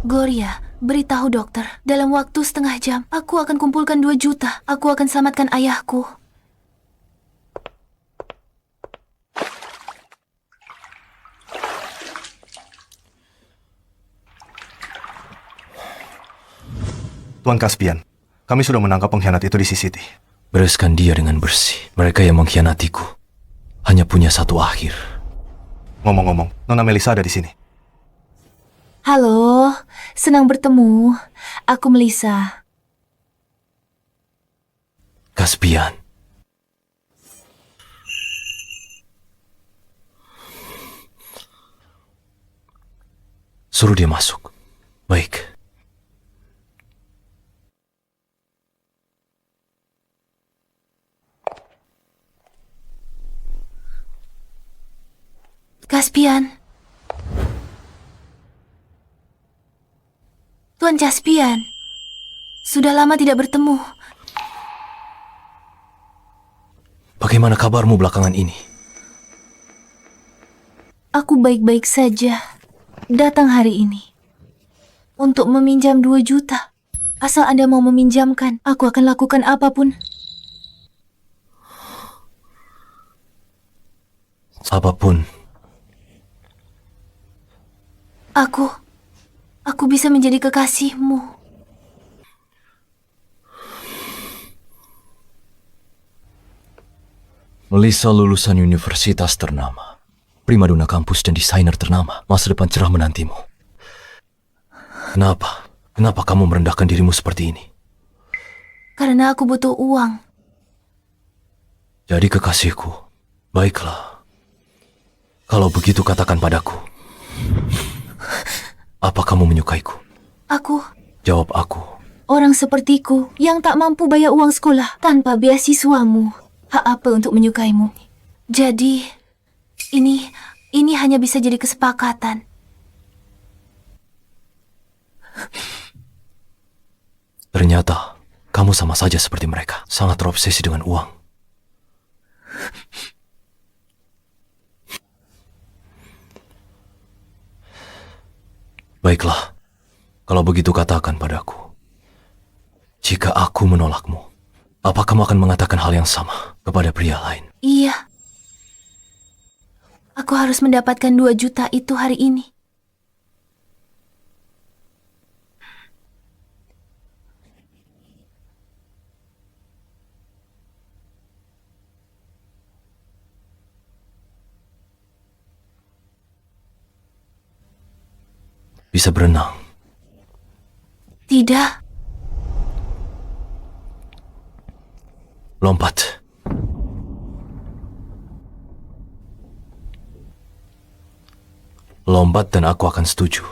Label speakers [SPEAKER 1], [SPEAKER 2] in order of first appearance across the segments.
[SPEAKER 1] Gloria, beritahu dokter. Dalam waktu setengah jam, aku akan kumpulkan 2 juta. Aku akan selamatkan ayahku.
[SPEAKER 2] Tuan Caspian, kami sudah menangkap pengkhianat itu di CCTV.
[SPEAKER 3] Bereskan dia dengan bersih. Mereka yang mengkhianatiku hanya punya satu akhir.
[SPEAKER 2] Ngomong-ngomong, Nona Melissa ada di sini.
[SPEAKER 1] Halo, senang bertemu. Aku Melissa.
[SPEAKER 3] Caspian. Suruh dia masuk. Baik.
[SPEAKER 1] Caspian. Tuan Caspian. Sudah lama tidak bertemu.
[SPEAKER 3] Bagaimana kabarmu belakangan ini?
[SPEAKER 1] Aku baik-baik saja. Datang hari ini untuk meminjam 2 juta. Asal Anda mau meminjamkan, aku akan lakukan apapun.
[SPEAKER 3] Apapun.
[SPEAKER 1] Aku bisa menjadi kekasihmu.
[SPEAKER 3] Melissa lulusan universitas ternama, primadona kampus dan desainer ternama. Masa depan cerah menantimu. Kenapa? Kenapa kamu merendahkan dirimu seperti ini?
[SPEAKER 1] Karena aku butuh uang.
[SPEAKER 3] Jadi kekasihku, baiklah. Kalau begitu katakan padaku. Apa kamu menyukaiku?
[SPEAKER 1] Aku,
[SPEAKER 3] Jawab aku.
[SPEAKER 1] orang sepertiku yang tak mampu bayar uang sekolah tanpa beasiswamu. Hak apa untuk menyukaimu? Jadi, ini hanya bisa jadi kesepakatan.
[SPEAKER 3] Ternyata, kamu sama saja seperti mereka. Sangat terobsesi dengan uang. Baiklah, kalau begitu katakan padaku. Jika aku menolakmu, apa kamu akan mengatakan hal yang sama kepada pria lain?
[SPEAKER 1] Iya. Aku harus mendapatkan 2 juta itu hari ini.
[SPEAKER 3] Bisa berenang.
[SPEAKER 1] Tidak.
[SPEAKER 3] Lompat. Lompat dan aku akan setuju.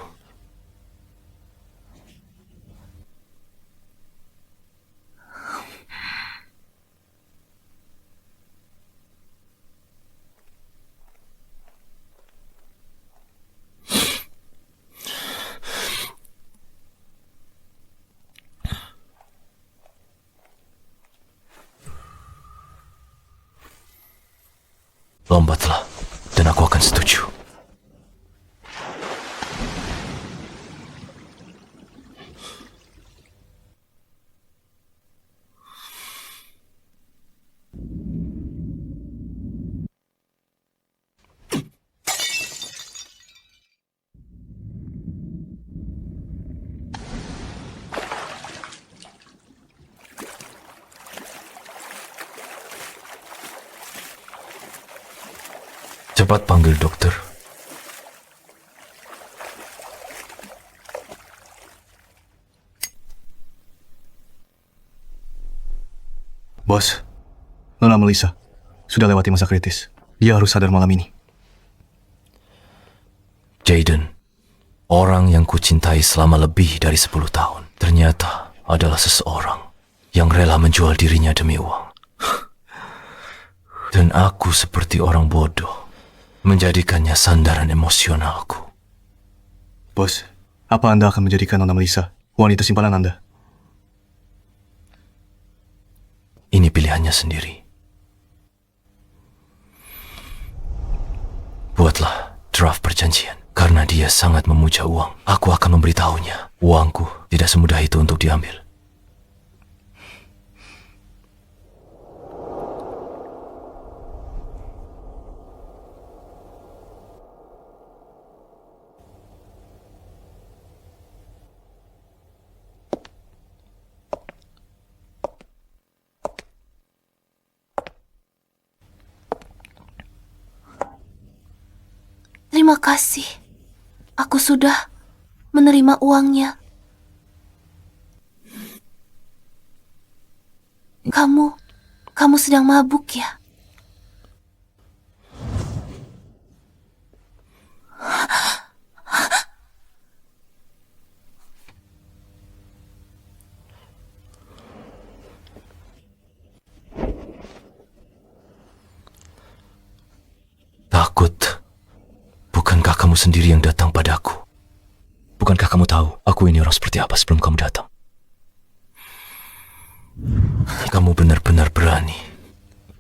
[SPEAKER 3] Lombatlah, dan aku akan setuju. Cepat panggil dokter.
[SPEAKER 2] Bos, Nona Melissa sudah lewati masa kritis. Dia harus sadar malam ini.
[SPEAKER 3] Jaden, orang yang kucintai selama lebih dari 10 tahun, ternyata adalah seseorang yang rela menjual dirinya demi uang. Dan aku seperti orang bodoh, menjadikannya sandaran emosionalku.
[SPEAKER 2] Bos, apa Anda akan menjadikan Nona Melissa wanita simpanan Anda?
[SPEAKER 3] Ini pilihannya sendiri. Buatlah draft perjanjian. Karena dia sangat memuja uang, aku akan memberitahunya. Uangku tidak semudah itu untuk diambil.
[SPEAKER 1] Terima kasih. Aku sudah menerima uangnya. Kamu sedang mabuk ya?
[SPEAKER 3] Takut. Bukankah kamu sendiri yang datang padaku? Bukankah kamu tahu aku ini orang seperti apa sebelum kamu datang? Kamu benar-benar berani.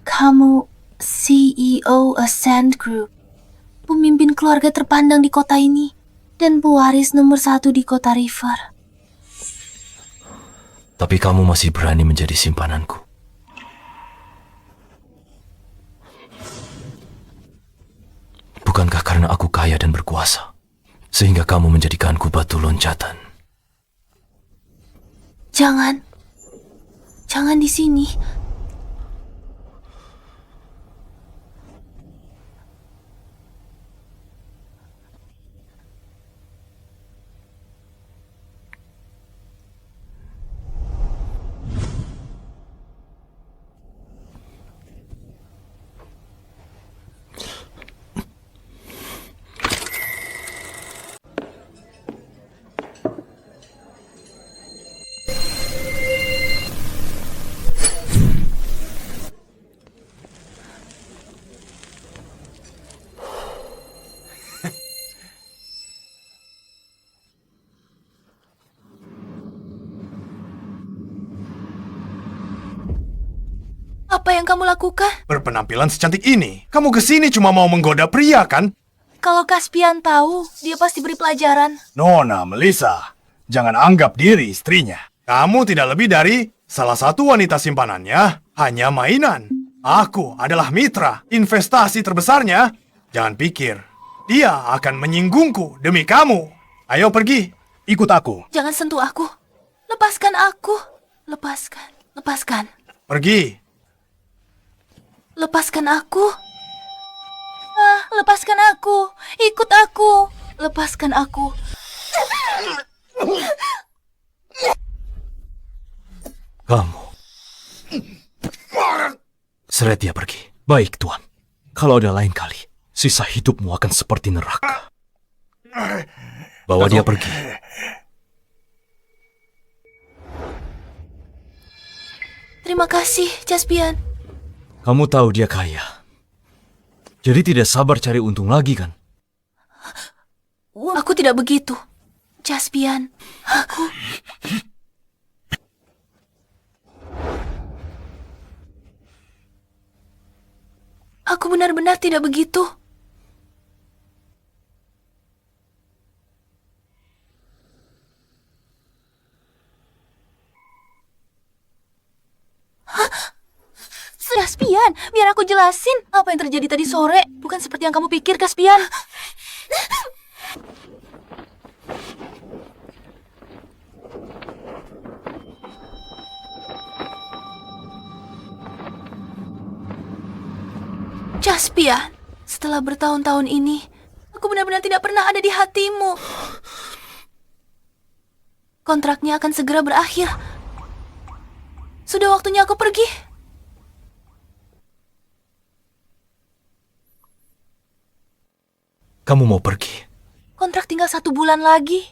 [SPEAKER 1] Kamu CEO Ascend Group, pemimpin keluarga terpandang di kota ini, dan pewaris nomor 1 di kota River.
[SPEAKER 3] Tapi kamu masih berani menjadi simpananku. Bukankah karena aku kaya dan berkuasa, sehingga kamu menjadikanku batu loncatan?
[SPEAKER 1] Jangan di sini. Apa yang kamu lakukan?
[SPEAKER 4] Berpenampilan secantik ini, kamu kesini cuma mau menggoda pria, kan?
[SPEAKER 1] Kalau Caspian tahu, dia pasti beri pelajaran.
[SPEAKER 4] Nona, Melissa, jangan anggap diri istrinya. Kamu tidak lebih dari salah satu wanita simpanannya, hanya mainan. Aku adalah mitra, investasi terbesarnya. Jangan pikir, dia akan menyinggungku demi kamu. Ayo pergi, ikut aku.
[SPEAKER 1] Jangan sentuh aku. Lepaskan aku. Lepaskan.
[SPEAKER 4] Pergi.
[SPEAKER 1] Lepaskan aku. Lepaskan aku. Ikut aku. Lepaskan aku.
[SPEAKER 3] Kamu. Seret dia pergi. Baik, Tuan. Kalau ada lain kali, sisa hidupmu akan seperti neraka. Bawa dia pergi.
[SPEAKER 1] Terima kasih, Caspian.
[SPEAKER 3] Kamu tahu dia kaya. Jadi tidak sabar cari untung lagi, kan?
[SPEAKER 1] Aku tidak begitu, Caspian. Aku benar-benar tidak begitu. Caspian, biar aku jelasin apa yang terjadi tadi sore. Bukan seperti yang kamu pikir, Caspian. Caspian, setelah bertahun-tahun ini, aku benar-benar tidak pernah ada di hatimu. Kontraknya akan segera berakhir. Sudah waktunya aku pergi.
[SPEAKER 3] Kamu mau pergi?
[SPEAKER 1] Kontrak tinggal 1 bulan lagi.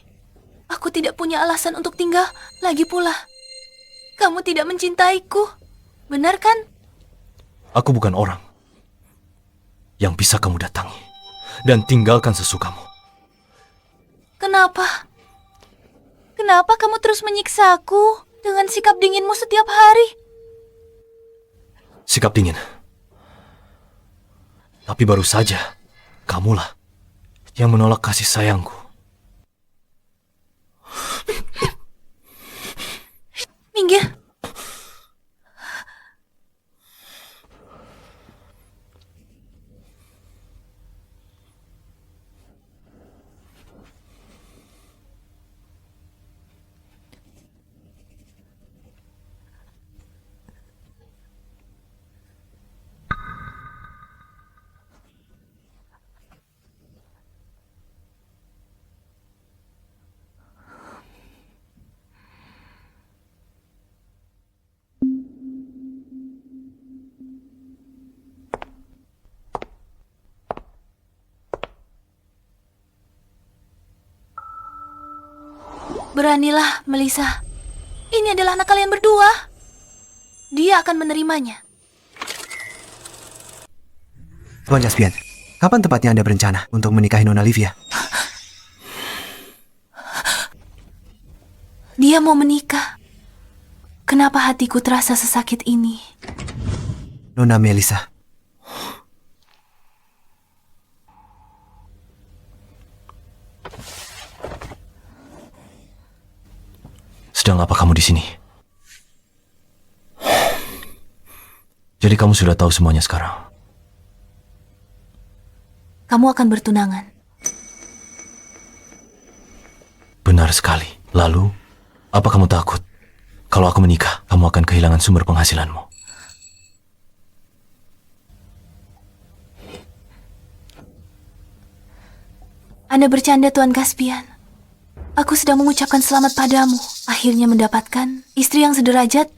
[SPEAKER 1] Aku tidak punya alasan untuk tinggal lagi pula. Kamu tidak mencintaiku, benar kan?
[SPEAKER 3] Aku bukan orang yang bisa kamu datangi dan tinggalkan sesukamu.
[SPEAKER 1] Kenapa? Kenapa kamu terus menyiksa aku dengan sikap dinginmu setiap hari?
[SPEAKER 3] Sikap dingin. Tapi baru saja, kamulah yang menolak kasih sayangku.
[SPEAKER 1] Minggir. Beranilah, Melissa. Ini adalah anak kalian berdua. Dia akan menerimanya.
[SPEAKER 5] Tuan Caspian, kapan tepatnya Anda berencana untuk menikahi Nona Livia?
[SPEAKER 1] Dia mau menikah. Kenapa hatiku terasa sesakit ini?
[SPEAKER 5] Nona Melissa.
[SPEAKER 3] Sedang apa kamu di sini? Jadi kamu sudah tahu semuanya sekarang.
[SPEAKER 1] Kamu akan bertunangan.
[SPEAKER 3] Benar sekali. Lalu, apa kamu takut? Kalau aku menikah, kamu akan kehilangan sumber penghasilanmu.
[SPEAKER 1] Anda bercanda, Tuan Caspian. Aku sedang mengucapkan selamat padamu. Akhirnya mendapatkan istri yang sederajat.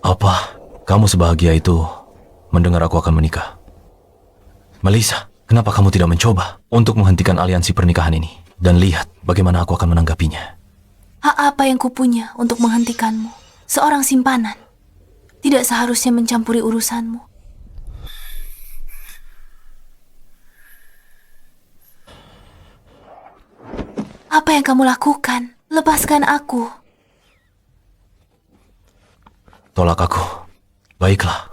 [SPEAKER 3] Apa kamu sebahagia itu mendengar aku akan menikah? Melissa, kenapa kamu tidak mencoba untuk menghentikan aliansi pernikahan ini? Dan lihat bagaimana aku akan menanggapinya.
[SPEAKER 1] Hak apa yang kupunya untuk menghentikanmu? Seorang simpanan. Tidak seharusnya mencampuri urusanmu. Apa yang kamu lakukan? Lepaskan aku.
[SPEAKER 3] Tolak aku. Baiklah.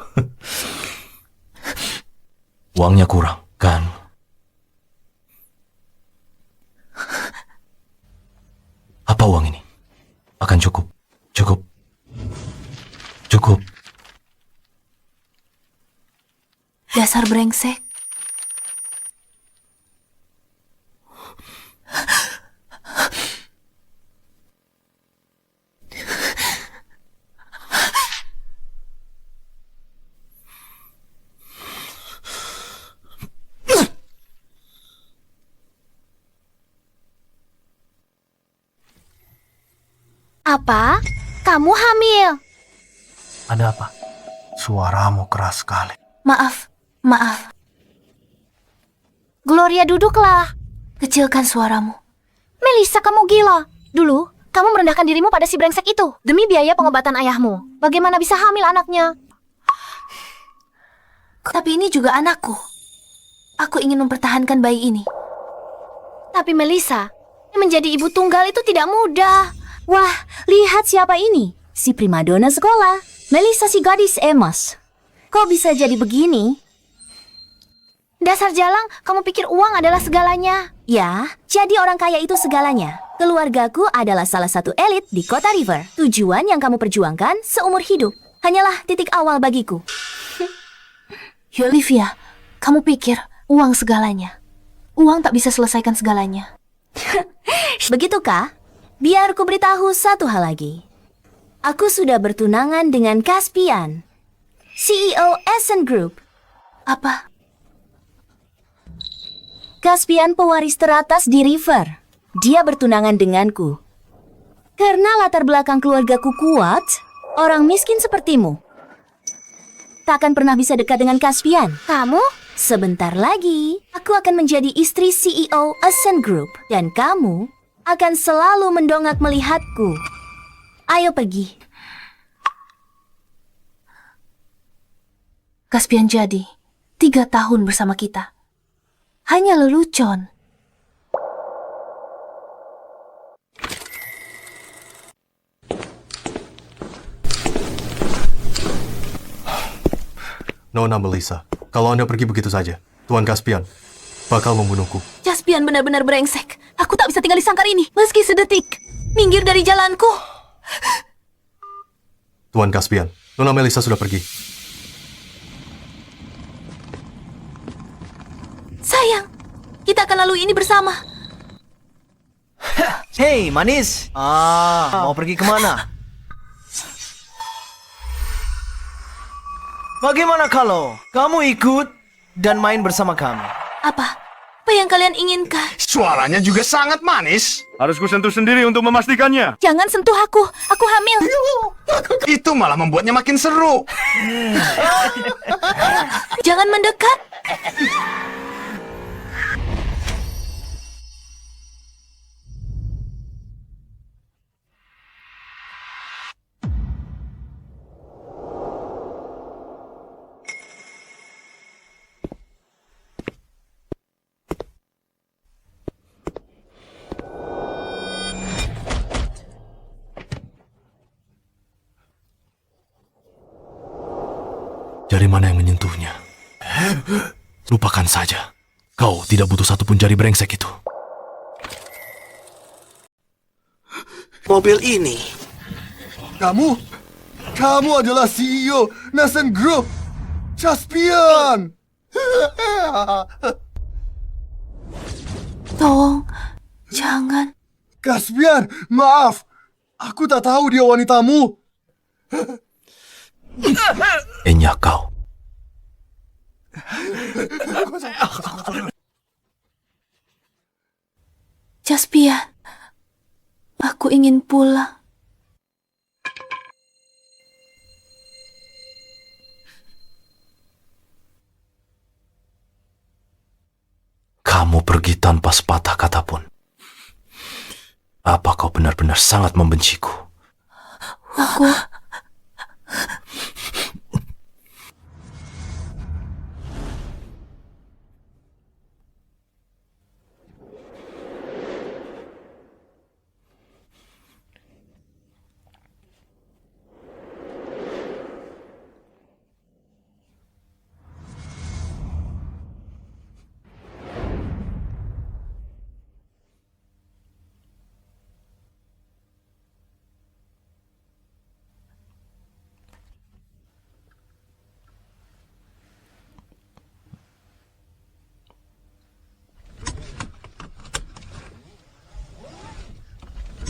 [SPEAKER 3] Uangnya kurang, kan? Apa uang ini? Akan cukup. Cukup. Cukup.
[SPEAKER 1] Dasar brengsek.
[SPEAKER 6] Apa? Kamu hamil?
[SPEAKER 4] Ada apa? Suaramu keras sekali.
[SPEAKER 1] Maaf.
[SPEAKER 6] Gloria, duduklah.
[SPEAKER 1] Kecilkan suaramu.
[SPEAKER 6] Melissa, kamu gila. Dulu, kamu merendahkan dirimu pada si brengsek itu demi biaya pengobatan ayahmu. Bagaimana bisa hamil anaknya?
[SPEAKER 1] Tapi ini juga anakku. Aku ingin mempertahankan bayi ini.
[SPEAKER 6] Tapi Melissa, menjadi ibu tunggal itu tidak mudah. Wah, lihat siapa ini. Si primadona sekolah. Melissa si gadis emas. Kok bisa jadi begini? Dasar jalang, kamu pikir uang adalah segalanya? Ya, jadi orang kaya itu segalanya. Keluargaku adalah salah satu elit di kota River. Tujuan yang kamu perjuangkan seumur hidup hanyalah titik awal bagiku.
[SPEAKER 1] Olivia, kamu pikir uang segalanya? Uang tak bisa selesaikan segalanya.
[SPEAKER 6] Begitukah? Biar ku beritahu satu hal lagi. Aku sudah bertunangan dengan Caspian, CEO Essen Group.
[SPEAKER 1] Apa?
[SPEAKER 6] Caspian pewaris teratas di River. Dia bertunangan denganku. Karena latar belakang keluargaku kuat, orang miskin sepertimu takkan pernah bisa dekat dengan Caspian. Kamu? Sebentar lagi, aku akan menjadi istri CEO Essen Group. Dan kamu akan selalu mendongak melihatku. Ayo pergi.
[SPEAKER 1] Caspian jadi 3 tahun bersama kita. Hanya lelucon.
[SPEAKER 2] Nona Melissa, kalau Anda pergi begitu saja, Tuan Caspian bakal membunuhku.
[SPEAKER 1] Caspian benar-benar brengsek. Aku tak bisa tinggal di sangkar ini, meski sedetik. Minggir dari jalanku.
[SPEAKER 2] Tuan Caspian, Nona Melissa sudah pergi.
[SPEAKER 1] Sayang, kita akan lalui ini bersama.
[SPEAKER 7] Hei, manis. Mau pergi kemana? Bagaimana kalau kamu ikut dan main bersama kami?
[SPEAKER 1] Apa? Apa yang kalian inginkan?
[SPEAKER 4] Suaranya juga sangat manis. Harus kusentuh sendiri untuk memastikannya.
[SPEAKER 1] Jangan sentuh aku hamil.
[SPEAKER 4] Itu malah membuatnya makin seru.
[SPEAKER 1] Jangan mendekat.
[SPEAKER 3] Jari mana yang menyentuhnya? Lupakan saja. Kau tidak butuh satupun jari brengsek itu.
[SPEAKER 7] Mobil ini.
[SPEAKER 4] Kamu adalah CEO Nasen Group. Caspian.
[SPEAKER 1] Tolong, jangan.
[SPEAKER 4] Caspian, maaf. Aku tak tahu dia wanitamu.
[SPEAKER 3] Enya kau.
[SPEAKER 1] Caspian, aku ingin pulang.
[SPEAKER 3] Kamu pergi tanpa sepatah kata pun. Apa kau benar-benar sangat membenciku?
[SPEAKER 1] Aku...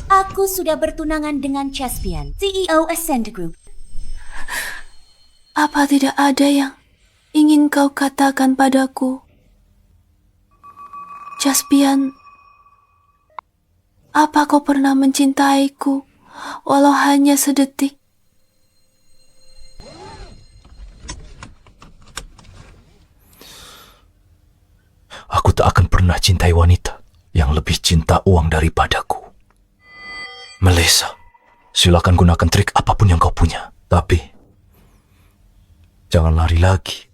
[SPEAKER 6] Aku sudah bertunangan dengan Caspian, CEO Ascend Group.
[SPEAKER 1] Apa tidak ada yang ingin kau katakan padaku? Caspian, apa kau pernah mencintaiku, walau hanya sedetik?
[SPEAKER 3] Aku tak akan pernah cintai wanita yang lebih cinta uang daripadaku. Melissa, silakan gunakan trik apapun yang kau punya. Tapi, jangan lari lagi.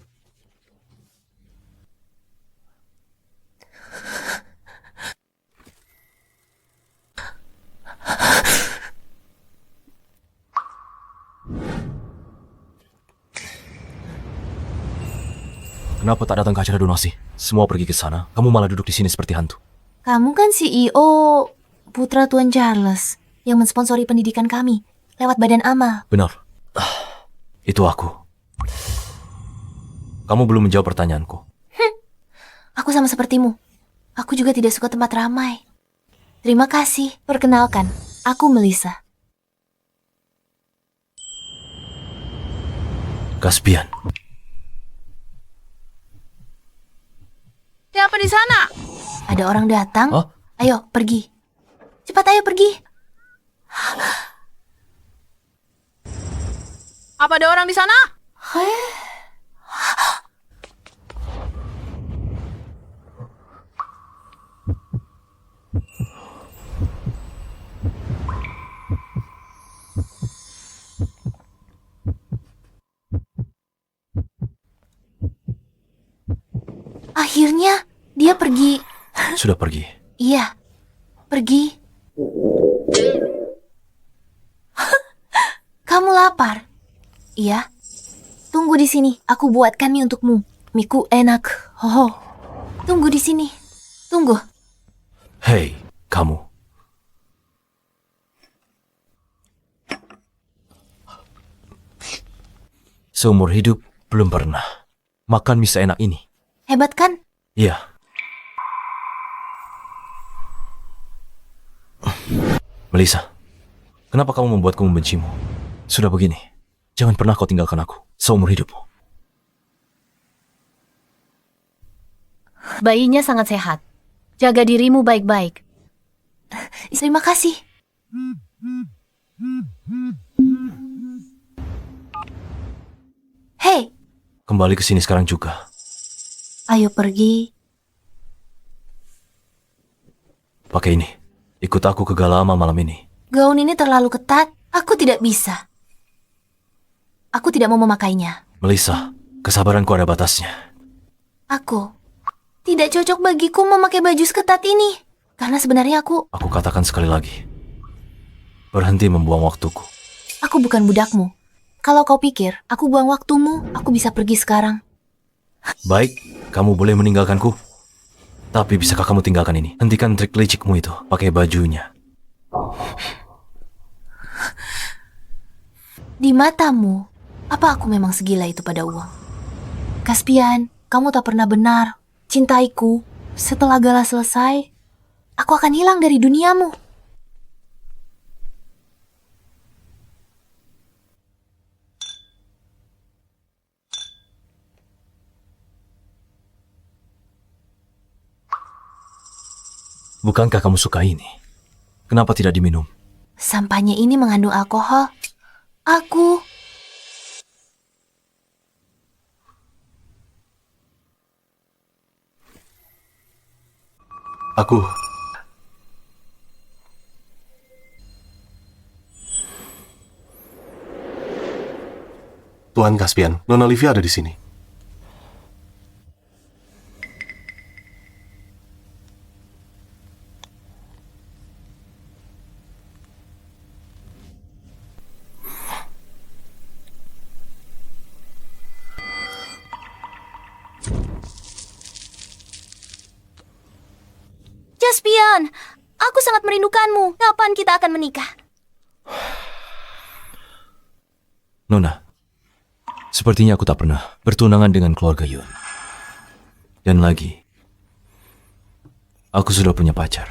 [SPEAKER 3] Kenapa tak datang ke acara donasi? Semua pergi ke sana, kamu malah duduk di sini seperti hantu.
[SPEAKER 1] Kamu kan CEO putra Tuan Charles yang mensponsori pendidikan kami lewat badan amal.
[SPEAKER 3] Benar. Itu aku. Kamu belum menjawab pertanyaanku.
[SPEAKER 1] Aku sama sepertimu. Aku juga tidak suka tempat ramai. Terima kasih. Perkenalkan, aku Melissa.
[SPEAKER 3] Caspian.
[SPEAKER 1] Siapa di sana? Ada orang datang.
[SPEAKER 3] Hah?
[SPEAKER 1] Ayo, pergi. Cepat ayo pergi.
[SPEAKER 8] Apa ada orang di sana?
[SPEAKER 1] Akhirnya dia pergi.
[SPEAKER 3] Sudah pergi.
[SPEAKER 1] Iya, pergi. Kamu lapar? Iya. Tunggu di sini. Aku buatkan mie untukmu. Miku enak. Hoho. Tunggu di sini. Tunggu.
[SPEAKER 3] Hei, kamu. Seumur hidup belum pernah makan mie seenak ini.
[SPEAKER 1] Hebat kan?
[SPEAKER 3] Iya. Melissa, kenapa kamu membuatku membencimu? Sudah begini, jangan pernah kau tinggalkan aku seumur hidupmu.
[SPEAKER 6] Bayinya sangat sehat. Jaga dirimu baik-baik.
[SPEAKER 1] Terima kasih. Hei,
[SPEAKER 3] Kembali ke sini sekarang juga.
[SPEAKER 1] ayo pergi.
[SPEAKER 3] Pakai ini. Ikut aku ke Galama malam ini.
[SPEAKER 1] Gaun ini terlalu ketat. Aku tidak bisa. Aku tidak mau memakainya.
[SPEAKER 3] Melissa, kesabaranku ada batasnya.
[SPEAKER 1] Aku tidak cocok bagiku memakai baju seketat ini. Karena sebenarnya aku
[SPEAKER 3] Katakan sekali lagi. Berhenti membuang waktuku.
[SPEAKER 1] Aku bukan budakmu. Kalau kau pikir aku buang waktumu, aku bisa pergi sekarang.
[SPEAKER 3] Baik, kamu boleh meninggalkanku. Tapi bisakah kamu tinggalkan ini? Hentikan trik licikmu itu. Pakai bajunya.
[SPEAKER 1] Di matamu, apa aku memang segila itu pada uang? Kaspian, kamu tak pernah benar. Cintaiku, setelah gala selesai, aku akan hilang dari duniamu.
[SPEAKER 3] Bukankah kamu suka ini? Kenapa tidak diminum?
[SPEAKER 1] Sampahnya ini mengandung alkohol. Aku
[SPEAKER 8] Tuan Caspian, Nona Livia ada di sini.
[SPEAKER 6] Caspian, aku sangat merindukanmu. Kapan kita akan menikah?
[SPEAKER 3] Nona, sepertinya aku tak pernah bertunangan dengan keluarga Yun. Dan lagi, aku sudah punya pacar.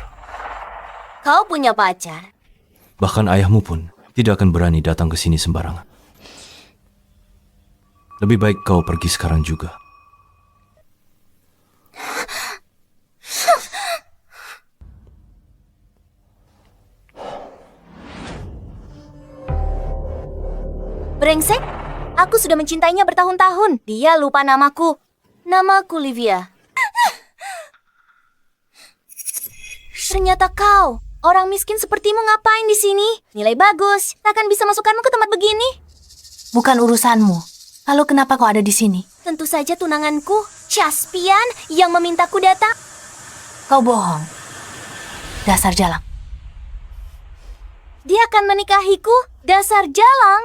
[SPEAKER 6] Kau punya pacar?
[SPEAKER 3] Bahkan ayahmu pun tidak akan berani datang ke sini sembarangan. Lebih baik kau pergi sekarang juga.
[SPEAKER 6] Brengsek, aku sudah mencintainya bertahun-tahun. Dia lupa namaku. Namaku Livia. Ternyata kau, orang miskin sepertimu ngapain di sini? Nilai bagus, takkan bisa masukkanmu ke tempat begini?
[SPEAKER 1] bukan urusanmu. Lalu kenapa kau ada di sini?
[SPEAKER 6] Tentu saja tunanganku, Caspian, yang memintaku datang.
[SPEAKER 1] Kau bohong. Dasar jalang.
[SPEAKER 6] Dia akan menikahiku, dasar jalang.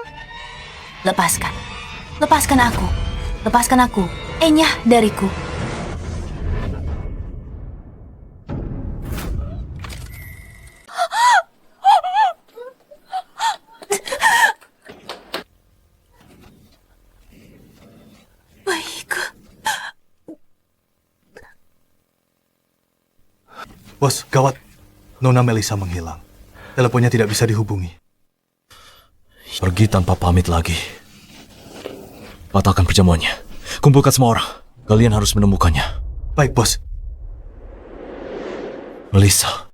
[SPEAKER 1] Lepaskan. Lepaskan aku. Lepaskan aku. Enyah dariku. Baikku.
[SPEAKER 2] Bos, gawat. Nona Melissa menghilang. Teleponnya tidak bisa dihubungi.
[SPEAKER 3] Pergi tanpa pamit lagi. Patahkan perjamuannya. Kumpulkan semua orang. Kalian harus menemukannya.
[SPEAKER 2] Baik, bos.
[SPEAKER 3] Melissa.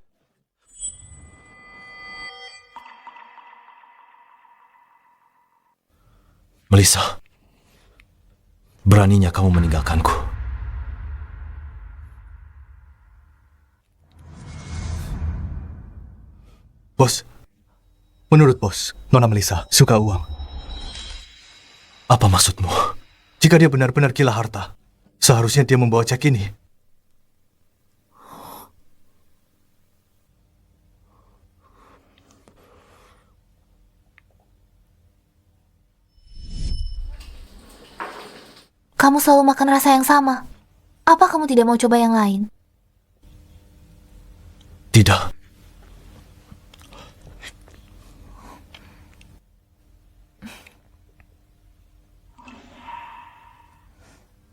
[SPEAKER 3] Melissa. Beraninya kamu meninggalkanku.
[SPEAKER 2] Bos, menurut bos, Nona Melissa suka uang.
[SPEAKER 3] Apa maksudmu?
[SPEAKER 2] Jika dia benar-benar gila harta, seharusnya dia membawa cek ini.
[SPEAKER 1] Kamu selalu makan rasa yang sama. Apa kamu tidak mau coba yang lain?
[SPEAKER 3] Tidak.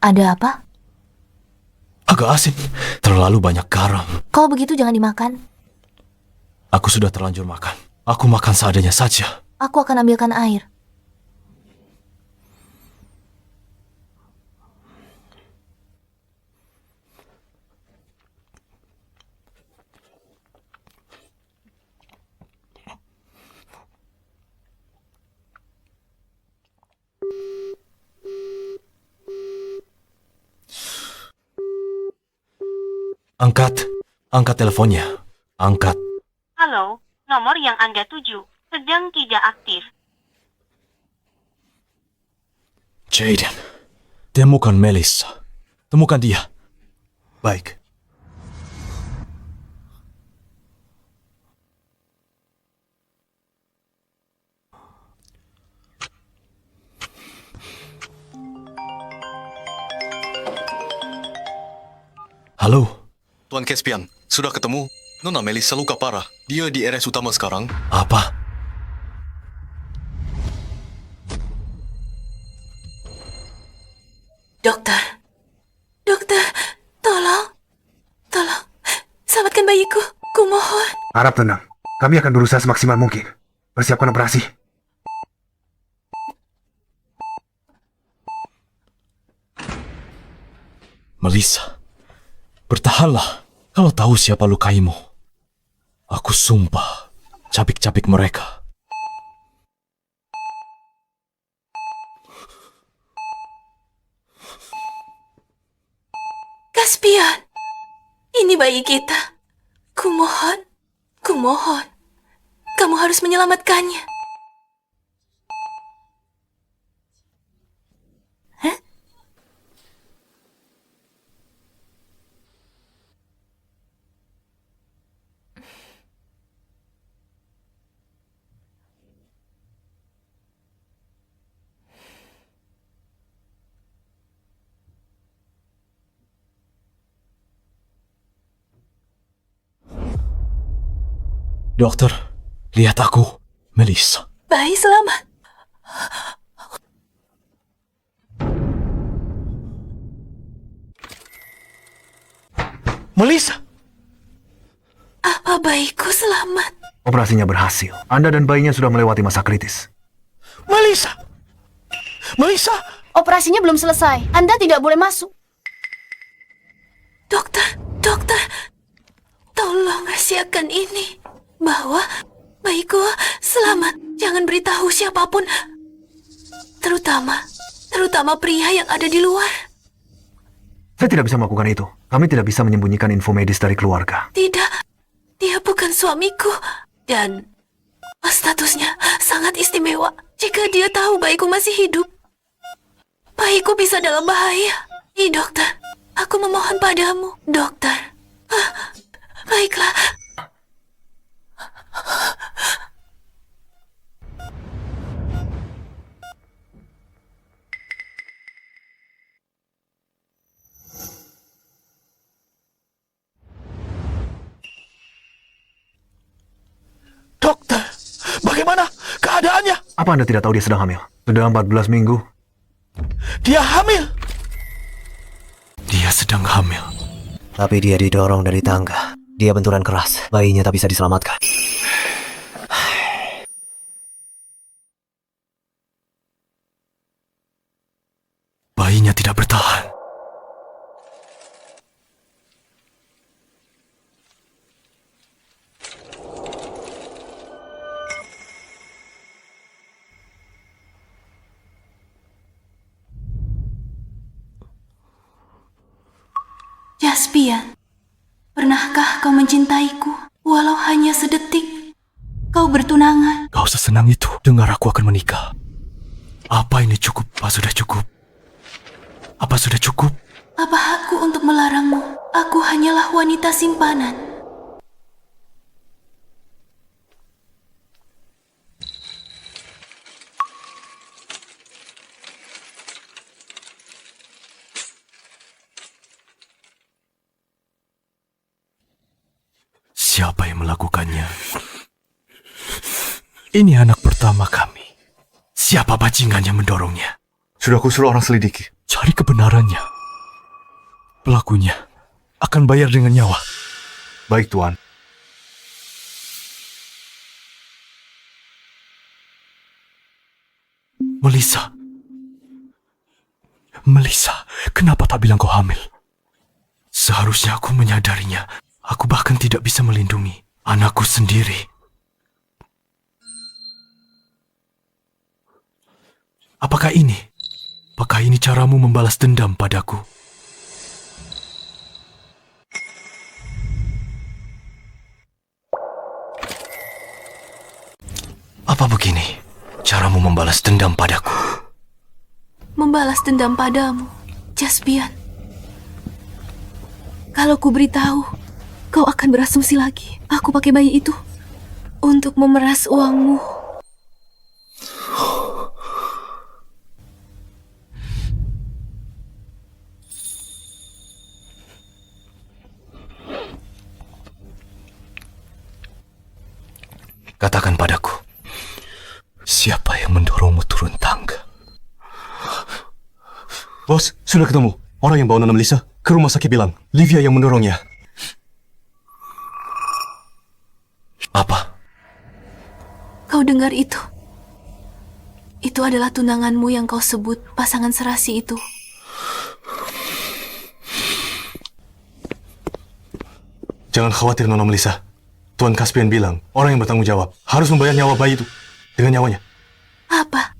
[SPEAKER 1] Ada apa?
[SPEAKER 3] Agak asin. Terlalu banyak garam.
[SPEAKER 1] Kalau begitu jangan dimakan.
[SPEAKER 3] Aku sudah terlanjur makan. Aku makan seadanya saja.
[SPEAKER 1] Aku akan ambilkan air.
[SPEAKER 3] Angkat. Angkat teleponnya. Angkat.
[SPEAKER 9] Halo, nomor yang Anda tuju sedang tidak aktif.
[SPEAKER 3] Jaden. Temukan Melissa. Temukan dia.
[SPEAKER 2] Baik.
[SPEAKER 3] Halo.
[SPEAKER 2] Tuan Caspian, sudah ketemu? Nona Melissa luka parah. Dia di RS utama sekarang.
[SPEAKER 3] Apa?
[SPEAKER 1] Dokter. Dokter, tolong. Tolong. Selamatkan bayiku. Kumohon.
[SPEAKER 5] Harap tenang. Kami akan berusaha semaksimal mungkin. Persiapkan operasi.
[SPEAKER 3] Melissa. Bertahanlah. Kalau tahu siapa lukaimu. Aku sumpah. Capik-capik mereka.
[SPEAKER 1] Caspian. Ini bayi kita. Kumohon. Kumohon. Kamu harus menyelamatkannya. Hah?
[SPEAKER 3] Dokter, lihat aku. Melissa.
[SPEAKER 1] Bayi selamat.
[SPEAKER 3] Melissa!
[SPEAKER 1] Apa bayiku selamat?
[SPEAKER 5] Operasinya berhasil. Anda dan bayinya sudah melewati masa kritis.
[SPEAKER 3] Melissa! Melissa!
[SPEAKER 6] Operasinya belum selesai. Anda tidak boleh masuk.
[SPEAKER 1] Dokter, tolong rahasiakan ini. Bahwa bayiku selamat. Jangan beritahu siapapun. Terutama pria yang ada di luar.
[SPEAKER 5] Saya tidak bisa melakukan itu. Kami tidak bisa menyembunyikan info medis dari keluarga.
[SPEAKER 1] Tidak, dia bukan suamiku. Dan statusnya sangat istimewa. Jika dia tahu bayiku masih hidup, bayiku bisa dalam bahaya. Dokter, aku memohon padamu, dokter. Baiklah.
[SPEAKER 3] Dokter, bagaimana keadaannya?
[SPEAKER 5] Apa Anda tidak tahu dia sedang hamil? Sudah 14 minggu.
[SPEAKER 3] Dia hamil. Dia sedang hamil.
[SPEAKER 10] Tapi dia didorong dari tangga. Dia benturan keras. Bayinya tak bisa diselamatkan.
[SPEAKER 3] Bayinya tidak bertahan.
[SPEAKER 1] Caspian, pernahkah kau mencintaiku? Walau hanya sedetik. Kau bertunangan.
[SPEAKER 3] Kau sesenang itu. Dengar, aku akan menikah. Apa ini cukup? Apa sudah cukup? Apa sudah cukup?
[SPEAKER 1] Apa hakku untuk melarangmu? Aku hanyalah wanita simpanan.
[SPEAKER 3] siapa yang melakukannya. Ini anak pertama kami. Siapa bajingan yang mendorongnya?
[SPEAKER 2] Sudah aku suruh orang selidiki.
[SPEAKER 3] Cari kebenarannya. Pelakunya akan bayar dengan nyawa.
[SPEAKER 2] Baik, Tuan.
[SPEAKER 3] Melissa. Melissa, kenapa tak bilang kau hamil? Seharusnya aku menyadarinya. Aku bahkan tidak bisa melindungi anakku sendiri. Apakah ini caramu membalas dendam padaku? Apa begini caramu membalas dendam padaku?
[SPEAKER 1] Membalas dendam padamu, Caspian. Kalau ku beritahu, kau akan berasumsi lagi. Aku pakai bayi itu untuk memeras uangmu.
[SPEAKER 3] Katakan padaku, siapa yang mendorongmu turun tangga?
[SPEAKER 2] Bos, sudah ketemu. Orang yang bawa Nona Melissa ke rumah sakit bilang, Livia yang mendorongnya.
[SPEAKER 3] Apa?
[SPEAKER 1] Kau dengar itu? Itu adalah tunanganmu yang kau sebut pasangan serasi itu.
[SPEAKER 2] Jangan khawatir, Nona Melissa. Tuan Caspian bilang, orang yang bertanggung jawab harus membayar nyawa bayi itu dengan nyawanya.
[SPEAKER 1] Apa?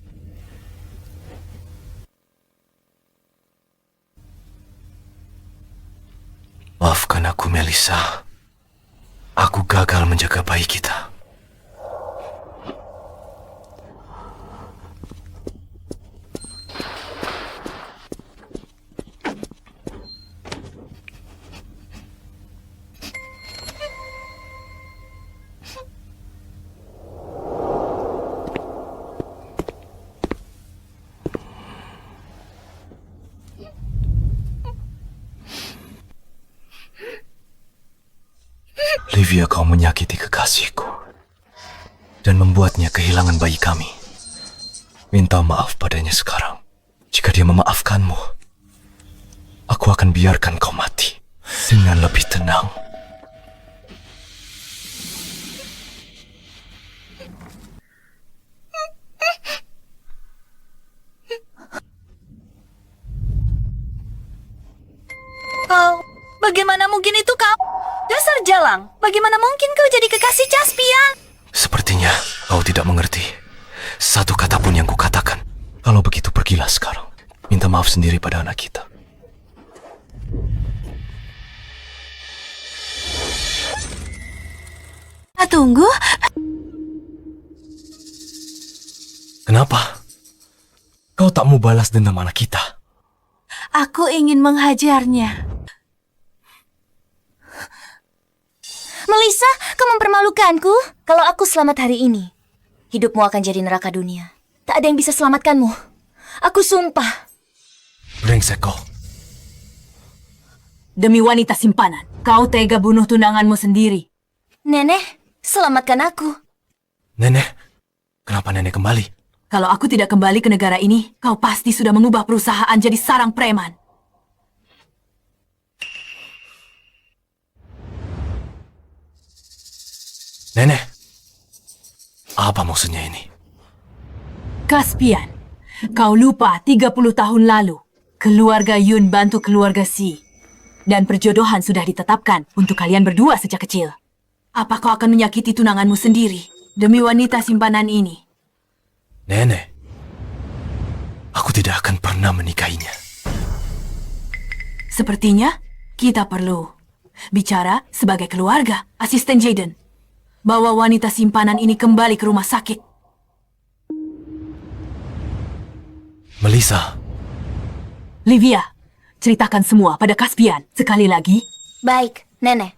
[SPEAKER 3] Maafkan aku, Melissa. Aku gagal menjaga bayi kita. Livia, kau menyakiti kekasihku dan membuatnya kehilangan bayi kami. Minta maaf padanya sekarang. Jika dia memaafkanmu, aku akan biarkan kau mati dengan lebih tenang.
[SPEAKER 6] Kau, bagaimana mungkin itu kau? Dasar jalang, bagaimana mungkin kau jadi kekasih Caspian?
[SPEAKER 3] Sepertinya kau tidak mengerti satu kata pun yang kukatakan. Kalau begitu pergilah sekarang. Minta maaf sendiri pada anak kita.
[SPEAKER 1] Tunggu.
[SPEAKER 3] Kenapa? Kau tak mau balas dendam anak kita?
[SPEAKER 1] Aku ingin menghajarnya.
[SPEAKER 6] Melissa, kau mempermalukanku. Kalau aku selamat hari ini, hidupmu akan jadi neraka dunia. Tak ada yang bisa selamatkanmu. Aku sumpah.
[SPEAKER 3] Brengsek kau.
[SPEAKER 11] Demi wanita simpanan, kau tega bunuh tunanganmu sendiri.
[SPEAKER 6] Nenek, selamatkan aku.
[SPEAKER 3] Nenek, kenapa nenek kembali?
[SPEAKER 11] Kalau aku tidak kembali ke negara ini, kau pasti sudah mengubah perusahaan jadi sarang preman.
[SPEAKER 3] Nenek, apa maksudnya ini?
[SPEAKER 11] Caspian, kau lupa 30 tahun lalu, keluarga Yun bantu keluarga Si. Dan perjodohan sudah ditetapkan untuk kalian berdua sejak kecil. Apa kau akan menyakiti tunanganmu sendiri demi wanita simpanan ini?
[SPEAKER 3] Nenek, aku tidak akan pernah menikahinya.
[SPEAKER 11] Sepertinya kita perlu bicara sebagai keluarga. Asisten Jaden, bawa wanita simpanan ini kembali ke rumah sakit.
[SPEAKER 3] Melissa.
[SPEAKER 11] Livia, ceritakan semua pada Caspian sekali lagi.
[SPEAKER 6] Baik, Nenek.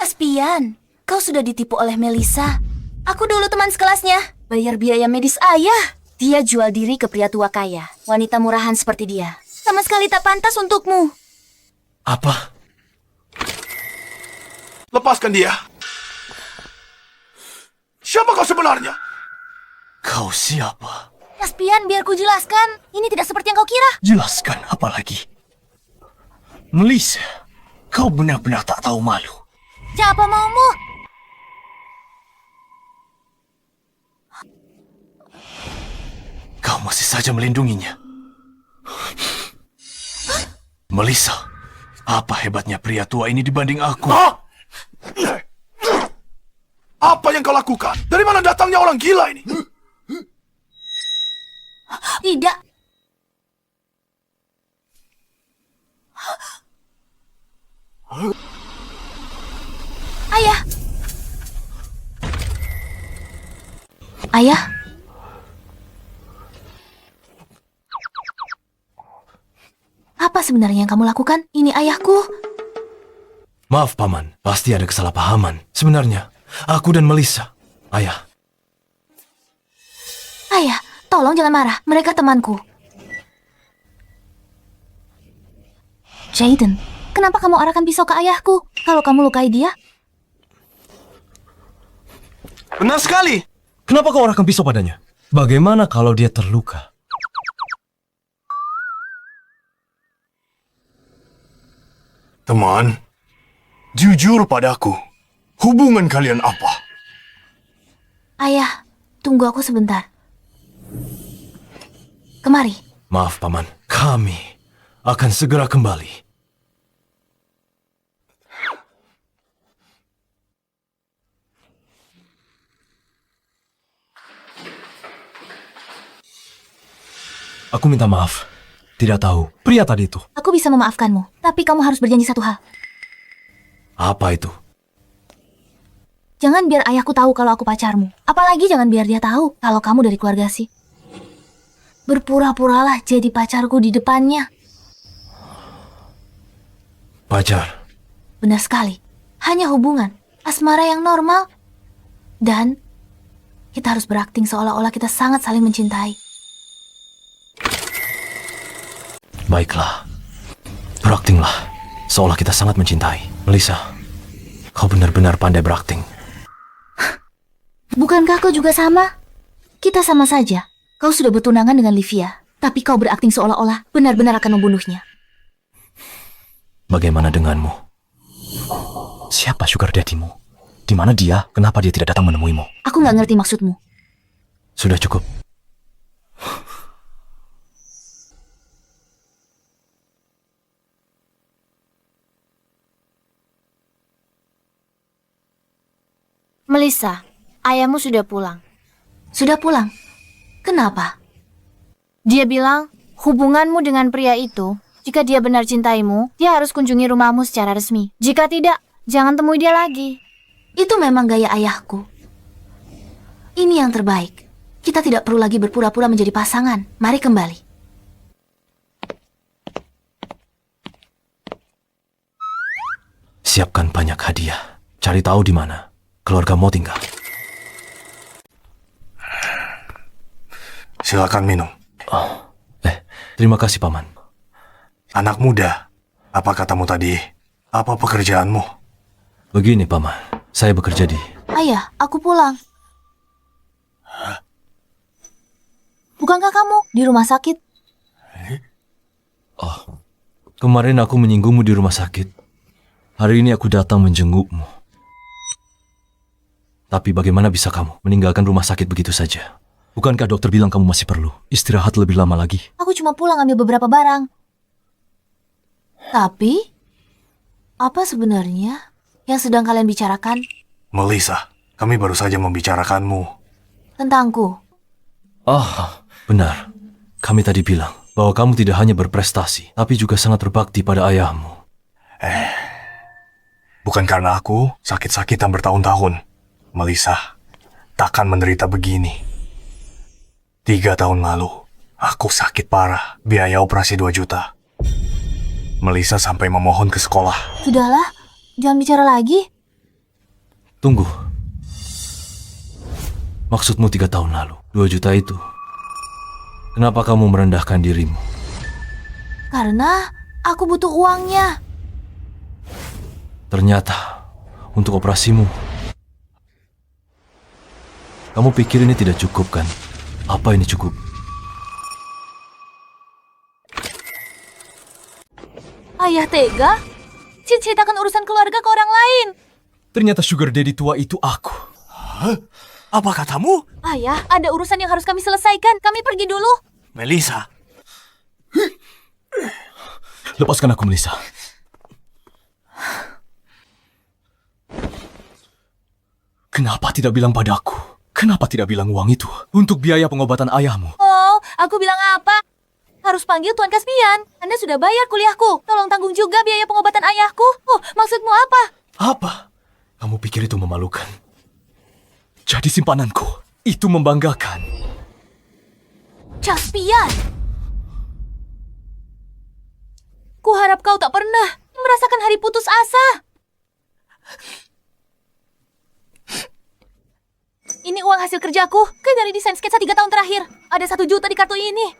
[SPEAKER 6] Caspian, kau sudah ditipu oleh Melissa. Aku dulu teman sekelasnya. Bayar biaya medis ayah. Dia jual diri ke pria tua kaya. Wanita murahan seperti dia. Sama sekali tak pantas untukmu.
[SPEAKER 3] Apa?
[SPEAKER 4] Lepaskan dia. Siapa kau sebenarnya?
[SPEAKER 3] Kau siapa?
[SPEAKER 6] Caspian, biar ku jelaskan. Ini tidak seperti yang kau kira.
[SPEAKER 3] Jelaskan apa lagi? Melissa, kau benar-benar tak tahu malu.
[SPEAKER 6] Siapa maumu?
[SPEAKER 3] Kau masih saja melindunginya. Melissa, apa hebatnya pria tua ini dibanding aku?
[SPEAKER 4] Apa yang kau lakukan? Dari mana datangnya orang gila ini?
[SPEAKER 6] Tidak. Ayah. Ayah. Apa sebenarnya yang kamu lakukan? Ini ayahku.
[SPEAKER 3] Maaf, Paman. Pasti ada kesalahpahaman. Sebenarnya, aku dan Melissa. Ayah.
[SPEAKER 6] Ayah, tolong jangan marah. Mereka temanku. Jaden, kenapa kamu arahkan pisau ke ayahku? Kalau kamu lukai dia?
[SPEAKER 3] Benar sekali. Kenapa kau arahkan pisau padanya? Bagaimana kalau dia terluka?
[SPEAKER 4] Teman, jujur padaku. Hubungan kalian apa?
[SPEAKER 6] Ayah, tunggu aku sebentar. Kemari.
[SPEAKER 3] Maaf, Paman. Kami akan segera kembali. Aku minta maaf. Tidak tahu, pria tadi itu.
[SPEAKER 6] Aku bisa memaafkanmu, tapi kamu harus berjanji satu hal.
[SPEAKER 3] Apa itu?
[SPEAKER 6] Jangan biar ayahku tahu kalau aku pacarmu. Apalagi jangan biar dia tahu kalau kamu dari keluarga Si. Berpura-puralah jadi pacarku di depannya.
[SPEAKER 3] Pacar.
[SPEAKER 6] Benar sekali. Hanya hubungan, asmara yang normal. Dan kita harus berakting seolah-olah kita sangat saling mencintai.
[SPEAKER 3] Baiklah. Beraktinglah. Seolah kita sangat mencintai. Melissa, kau benar-benar pandai berakting.
[SPEAKER 6] Bukankah kau juga sama? Kita sama saja. Kau sudah bertunangan dengan Livia, tapi kau berakting seolah-olah benar-benar akan membunuhnya.
[SPEAKER 3] Bagaimana denganmu? Siapa sugar daddy-mu? Di mana dia? Kenapa dia tidak datang menemuimu?
[SPEAKER 6] Aku nggak ngerti maksudmu.
[SPEAKER 3] Sudah cukup.
[SPEAKER 6] Melissa, ayahmu sudah pulang. Sudah pulang? Kenapa? Dia bilang, hubunganmu dengan pria itu, jika dia benar cintaimu, dia harus kunjungi rumahmu secara resmi. Jika tidak, jangan temui dia lagi. Itu memang gaya ayahku. Ini yang terbaik. Kita tidak perlu lagi berpura-pura menjadi pasangan. Mari kembali.
[SPEAKER 3] Siapkan banyak hadiah. Cari tahu di mana keluarga mau tinggal.
[SPEAKER 4] Silakan minum.
[SPEAKER 3] Oh, terima kasih, Paman.
[SPEAKER 4] Anak muda, apa katamu tadi? Apa pekerjaanmu?
[SPEAKER 3] Begini, Paman. Saya bekerja di...
[SPEAKER 6] Ayah, aku pulang. Bukankah kamu di rumah sakit?
[SPEAKER 3] Oh, kemarin aku menyinggungmu di rumah sakit. Hari ini aku datang menjengukmu. Tapi bagaimana bisa kamu meninggalkan rumah sakit begitu saja? Bukankah dokter bilang kamu masih perlu istirahat lebih lama lagi?
[SPEAKER 6] Aku cuma pulang ambil beberapa barang. Tapi, apa sebenarnya yang sedang kalian bicarakan?
[SPEAKER 4] Melissa, kami baru saja membicarakanmu.
[SPEAKER 6] Tentangku.
[SPEAKER 3] Oh, benar. Kami tadi bilang bahwa kamu tidak hanya berprestasi, tapi juga sangat berbakti pada ayahmu.
[SPEAKER 4] Bukan karena aku sakit-sakitan bertahun-tahun. Melissa, takkan menderita begini. 3 tahun lalu, aku sakit parah, biaya operasi 2 juta. Melissa sampai memohon ke sekolah.
[SPEAKER 6] Sudahlah, jangan bicara lagi.
[SPEAKER 3] Tunggu. Maksudmu 3 tahun lalu, 2 juta itu. Kenapa kamu merendahkan dirimu?
[SPEAKER 6] Karena aku butuh uangnya.
[SPEAKER 3] Ternyata, untuk operasimu, Kamu pikir ini tidak cukup kan? Apa ini cukup?
[SPEAKER 6] Ayah tega? Ceritakan urusan keluarga ke orang lain.
[SPEAKER 3] Ternyata sugar daddy tua itu aku.
[SPEAKER 4] Apa katamu?
[SPEAKER 6] Ayah, ada urusan yang harus kami selesaikan. Kami pergi dulu.
[SPEAKER 4] Melissa,
[SPEAKER 3] Lepaskan aku, Melissa. Kenapa tidak bilang padaku? Kenapa tidak bilang uang itu untuk biaya pengobatan ayahmu?
[SPEAKER 6] Oh, aku bilang apa? Harus panggil Tuan Kaspian. Anda sudah bayar kuliahku. Tolong tanggung juga biaya pengobatan ayahku. Oh, maksudmu apa?
[SPEAKER 3] Apa? Kamu pikir itu memalukan? Jadi simpananku, itu membanggakan.
[SPEAKER 6] Kaspian! Kuharap kau tak pernah merasakan hari putus asa. Ini uang hasil kerjaku dari desain sketsa 3 tahun terakhir. Ada 1 juta di kartu ini.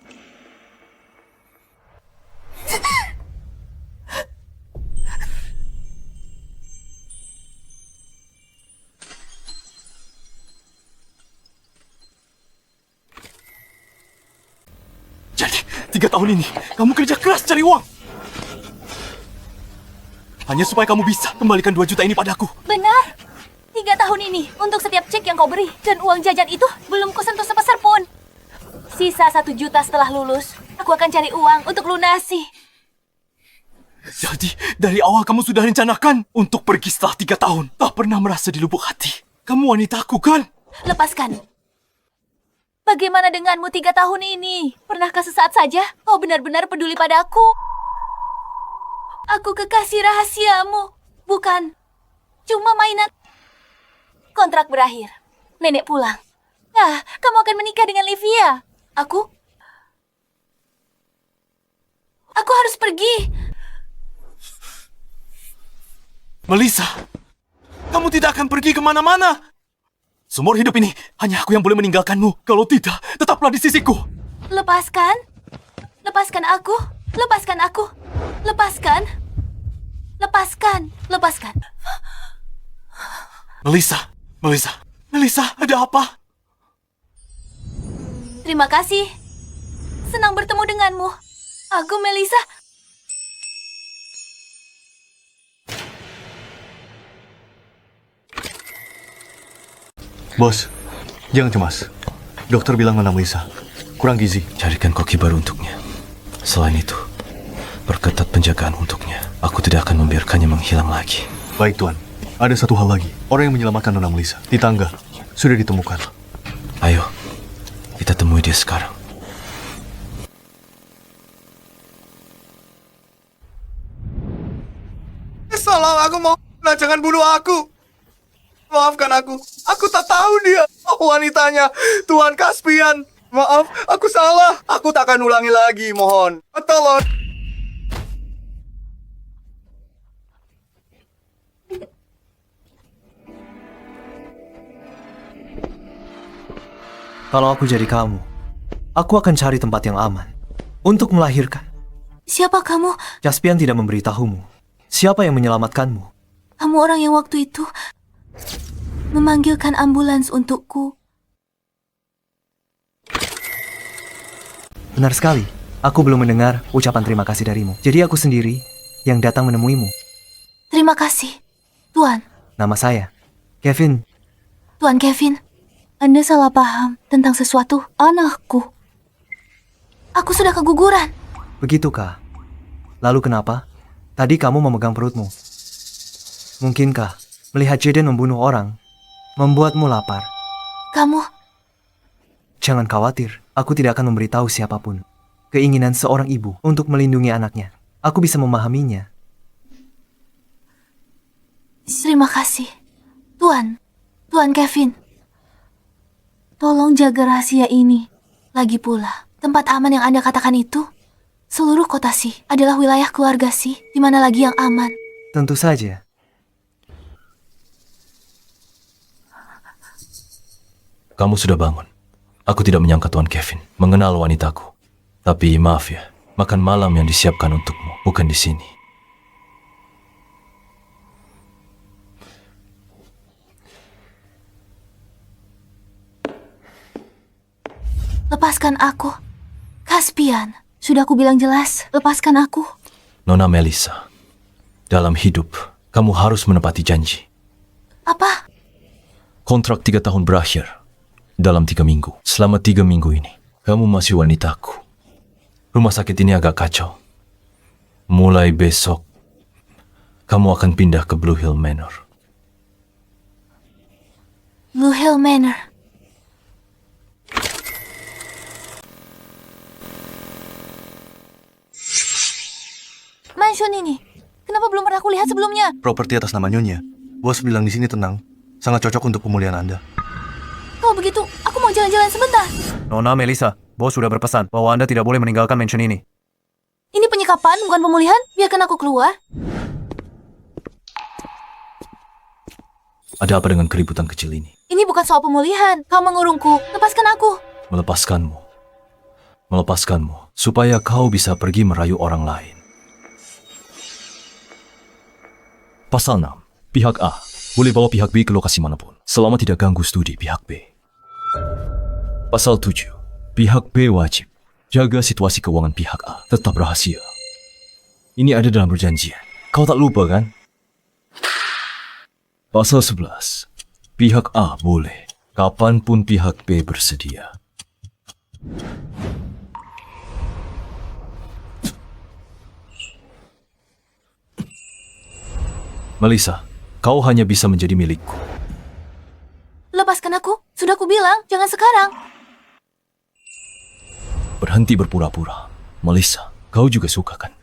[SPEAKER 3] Jadi, 3 tahun ini, kamu kerja keras cari uang. Hanya supaya kamu bisa kembalikan 2 juta ini padaku.
[SPEAKER 6] Benar. 3 tahun ini untuk setiap cek yang kau beri. Dan uang jajan itu belum kusentuh sepeser pun. Sisa 1 juta setelah lulus, aku akan cari uang untuk lunasi.
[SPEAKER 3] Jadi, dari awal kamu sudah rencanakan untuk pergi setelah 3 tahun. Tak pernah merasa di lubuk hati. Kamu wanitaku, kan?
[SPEAKER 6] Lepaskan. Bagaimana denganmu 3 tahun ini? Pernahkah sesaat saja kau benar-benar peduli padaku? Aku kekasih rahasiamu, bukan cuma mainan. Kontrak berakhir. Nenek pulang. Nah, kamu akan menikah dengan Livia. Aku harus pergi.
[SPEAKER 3] Melissa, kamu tidak akan pergi kemana-mana. Seumur hidup ini, hanya aku yang boleh meninggalkanmu. Kalau tidak, tetaplah di sisiku.
[SPEAKER 6] Lepaskan. Lepaskan aku. Lepaskan aku. Lepaskan. Lepaskan. Lepaskan.
[SPEAKER 3] Melissa, ada apa?
[SPEAKER 6] Terima kasih. Senang bertemu denganmu. Aku Melissa.
[SPEAKER 2] Bos, jangan cemas. Dokter bilang Nona Melissa kurang gizi.
[SPEAKER 3] Carikan koki baru untuknya. Selain itu, perketat penjagaan untuknya. Aku tidak akan membiarkannya menghilang lagi.
[SPEAKER 2] Baik, Tuan. Ada satu hal lagi. Orang yang menyelamatkan Nona Melissa di tangga sudah ditemukan.
[SPEAKER 3] Ayo, kita temui dia sekarang.
[SPEAKER 4] salah, aku mau. Nah, jangan bunuh aku. Maafkan aku. Aku tak tahu dia. Oh, wanitanya. Tuan Kaspian. Maaf, aku salah. Aku tak akan ulangi lagi, mohon. Tolong.
[SPEAKER 5] Kalau aku jadi kamu, aku akan cari tempat yang aman untuk melahirkan.
[SPEAKER 1] Siapa kamu?
[SPEAKER 5] Kaspian tidak memberitahumu. Siapa yang menyelamatkanmu?
[SPEAKER 1] Kamu orang yang waktu itu memanggilkan ambulans untukku.
[SPEAKER 5] Benar sekali. Aku belum mendengar ucapan terima kasih darimu. Jadi aku sendiri yang datang menemuimu.
[SPEAKER 1] Terima kasih, Tuan.
[SPEAKER 5] Nama saya Kevin.
[SPEAKER 1] Tuan Kevin, Anda salah paham tentang sesuatu anakku. Aku sudah keguguran.
[SPEAKER 5] Begitukah? Lalu kenapa? Tadi kamu memegang perutmu. Mungkinkah melihat Jaden membunuh orang membuatmu lapar?
[SPEAKER 1] Kamu...
[SPEAKER 5] Jangan khawatir, aku tidak akan memberitahu siapapun. Keinginan seorang ibu untuk melindungi anaknya. Aku bisa memahaminya.
[SPEAKER 1] Terima kasih, Tuan. Tuan Kevin. Tolong jaga rahasia ini. Lagi pula, tempat aman yang Anda katakan itu, seluruh kota Si adalah wilayah keluarga Si, di mana lagi yang aman.
[SPEAKER 5] Tentu saja.
[SPEAKER 3] Kamu sudah bangun. Aku tidak menyangka Tuan Kevin mengenal wanitaku. Tapi maaf ya, makan malam yang disiapkan untukmu bukan di sini.
[SPEAKER 1] Lepaskan aku. Caspian, sudah aku bilang jelas, lepaskan aku.
[SPEAKER 3] Nona Melissa, dalam hidup, kamu harus menepati janji.
[SPEAKER 1] Apa?
[SPEAKER 3] Kontrak 3 tahun berakhir dalam 3 minggu. Selama 3 minggu ini, kamu masih wanitaku. Rumah sakit ini agak kacau. Mulai besok, kamu akan pindah ke Blue Hill Manor.
[SPEAKER 1] Blue Hill Manor. Mansion ini, kenapa belum pernah aku lihat sebelumnya?
[SPEAKER 2] Properti atas nama Nyonya. Bos bilang di sini tenang. Sangat cocok untuk pemulihan Anda.
[SPEAKER 1] Kalau begitu, aku mau jalan-jalan sebentar.
[SPEAKER 5] Nona Melissa, bos sudah berpesan bahwa Anda tidak boleh meninggalkan mansion ini.
[SPEAKER 1] Ini penyekapan, bukan pemulihan. Biarkan aku keluar.
[SPEAKER 3] Ada apa dengan keributan kecil ini?
[SPEAKER 1] Ini bukan soal pemulihan. Kau mengurungku. Lepaskan aku.
[SPEAKER 3] Melepaskanmu. Melepaskanmu, supaya kau bisa pergi merayu orang lain. Pasal 6. Pihak A boleh bawa pihak B ke lokasi manapun, selama tidak ganggu studi pihak B. Pasal 7. Pihak B wajib jaga situasi keuangan pihak A tetap rahasia. Ini ada dalam perjanjian. Kau tak lupa kan? Pasal 11. Pihak A boleh kapanpun pihak B bersedia. Melissa, kau hanya bisa menjadi milikku.
[SPEAKER 1] Lepaskan aku. Sudah aku bilang, jangan sekarang.
[SPEAKER 3] Berhenti berpura-pura. Melissa, kau juga suka kan?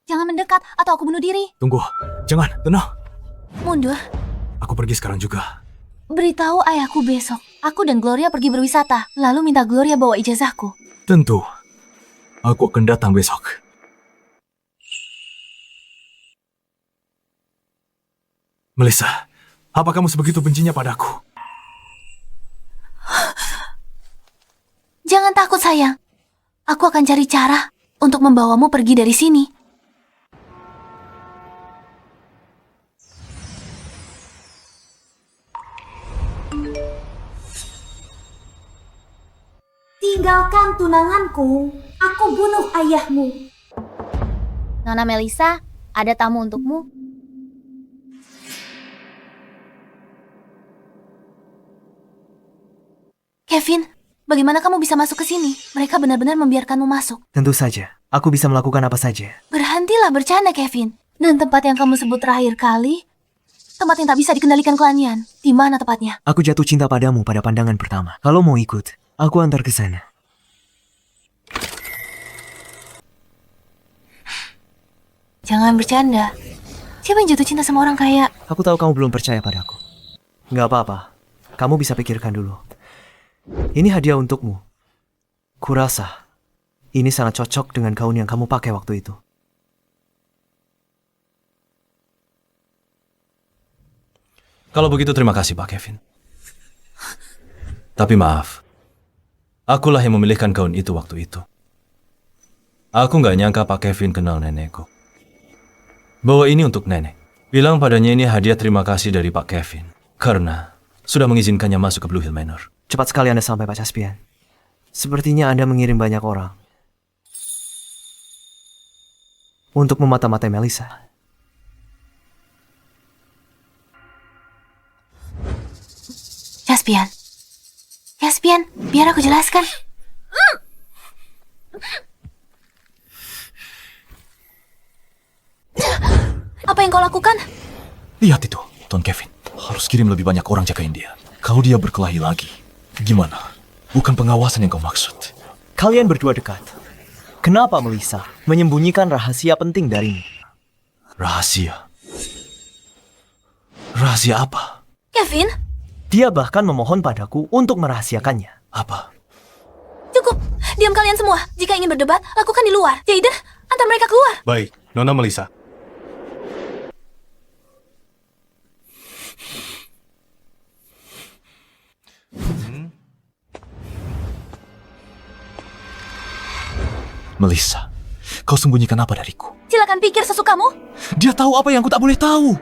[SPEAKER 1] Jangan mendekat atau aku bunuh diri.
[SPEAKER 3] Tunggu, jangan, tenang.
[SPEAKER 1] Mundur.
[SPEAKER 3] Aku pergi sekarang juga.
[SPEAKER 1] Beritahu ayahku besok. Aku dan Gloria pergi berwisata. Lalu minta Gloria bawa ijazahku.
[SPEAKER 3] Tentu. Aku akan datang besok. Melissa, apa kamu sebegitu bencinya padaku?
[SPEAKER 1] Jangan takut, sayang. Aku akan cari cara untuk membawamu pergi dari sini.
[SPEAKER 6] Tinggalkan tunanganku. Aku bunuh ayahmu. Nona Melissa, ada tamu untukmu.
[SPEAKER 1] Kevin, bagaimana kamu bisa masuk ke sini? Mereka benar-benar membiarkanmu masuk.
[SPEAKER 5] Tentu saja, aku bisa melakukan apa saja.
[SPEAKER 1] Berhentilah bercanda, Kevin. Dan tempat yang kamu sebut terakhir kali, tempat yang tak bisa dikendalikan kelanian. Di mana tepatnya?
[SPEAKER 5] Aku jatuh cinta padamu pada pandangan pertama. Kalau mau ikut, aku antar ke sana.
[SPEAKER 1] Jangan bercanda. Siapa yang jatuh cinta sama orang kaya?
[SPEAKER 5] Aku tahu kamu belum percaya padaku. Nggak apa-apa. Kamu bisa pikirkan dulu. Ini hadiah untukmu. Kurasa ini sangat cocok dengan gaun yang kamu pakai waktu itu.
[SPEAKER 3] Kalau begitu terima kasih Pak Kevin. Tapi maaf, akulah yang memilihkan gaun itu waktu itu. Aku nggak nyangka Pak Kevin kenal nenekku. Bawa ini untuk nenek. Bilang padanya ini hadiah terima kasih dari Pak Kevin. Karena sudah mengizinkannya masuk ke Blue Hill Manor.
[SPEAKER 5] Cepat sekali Anda sampai, Pak Caspian. Sepertinya Anda mengirim banyak orang untuk memata-matai Melissa.
[SPEAKER 1] Caspian. Caspian, biar aku jelaskan. Apa yang kau lakukan?
[SPEAKER 3] Lihat itu, Tuan Kevin. Harus kirim lebih banyak orang jagain dia. Kalau dia berkelahi lagi, gimana? Bukan pengawasan yang kau maksud.
[SPEAKER 5] Kalian berdua dekat. Kenapa Melissa menyembunyikan rahasia penting darimu?
[SPEAKER 3] Rahasia? Rahasia apa?
[SPEAKER 1] Kevin?
[SPEAKER 5] Dia bahkan memohon padaku untuk merahasiakannya.
[SPEAKER 3] Apa?
[SPEAKER 1] Cukup. Diam kalian semua. Jika ingin berdebat, lakukan di luar. Jaden, antar mereka keluar.
[SPEAKER 2] Baik, Nona Melissa.
[SPEAKER 3] Melissa, kau sembunyikan apa dariku?
[SPEAKER 1] Silakan pikir sesukamu.
[SPEAKER 3] Dia tahu apa yang aku tak boleh tahu.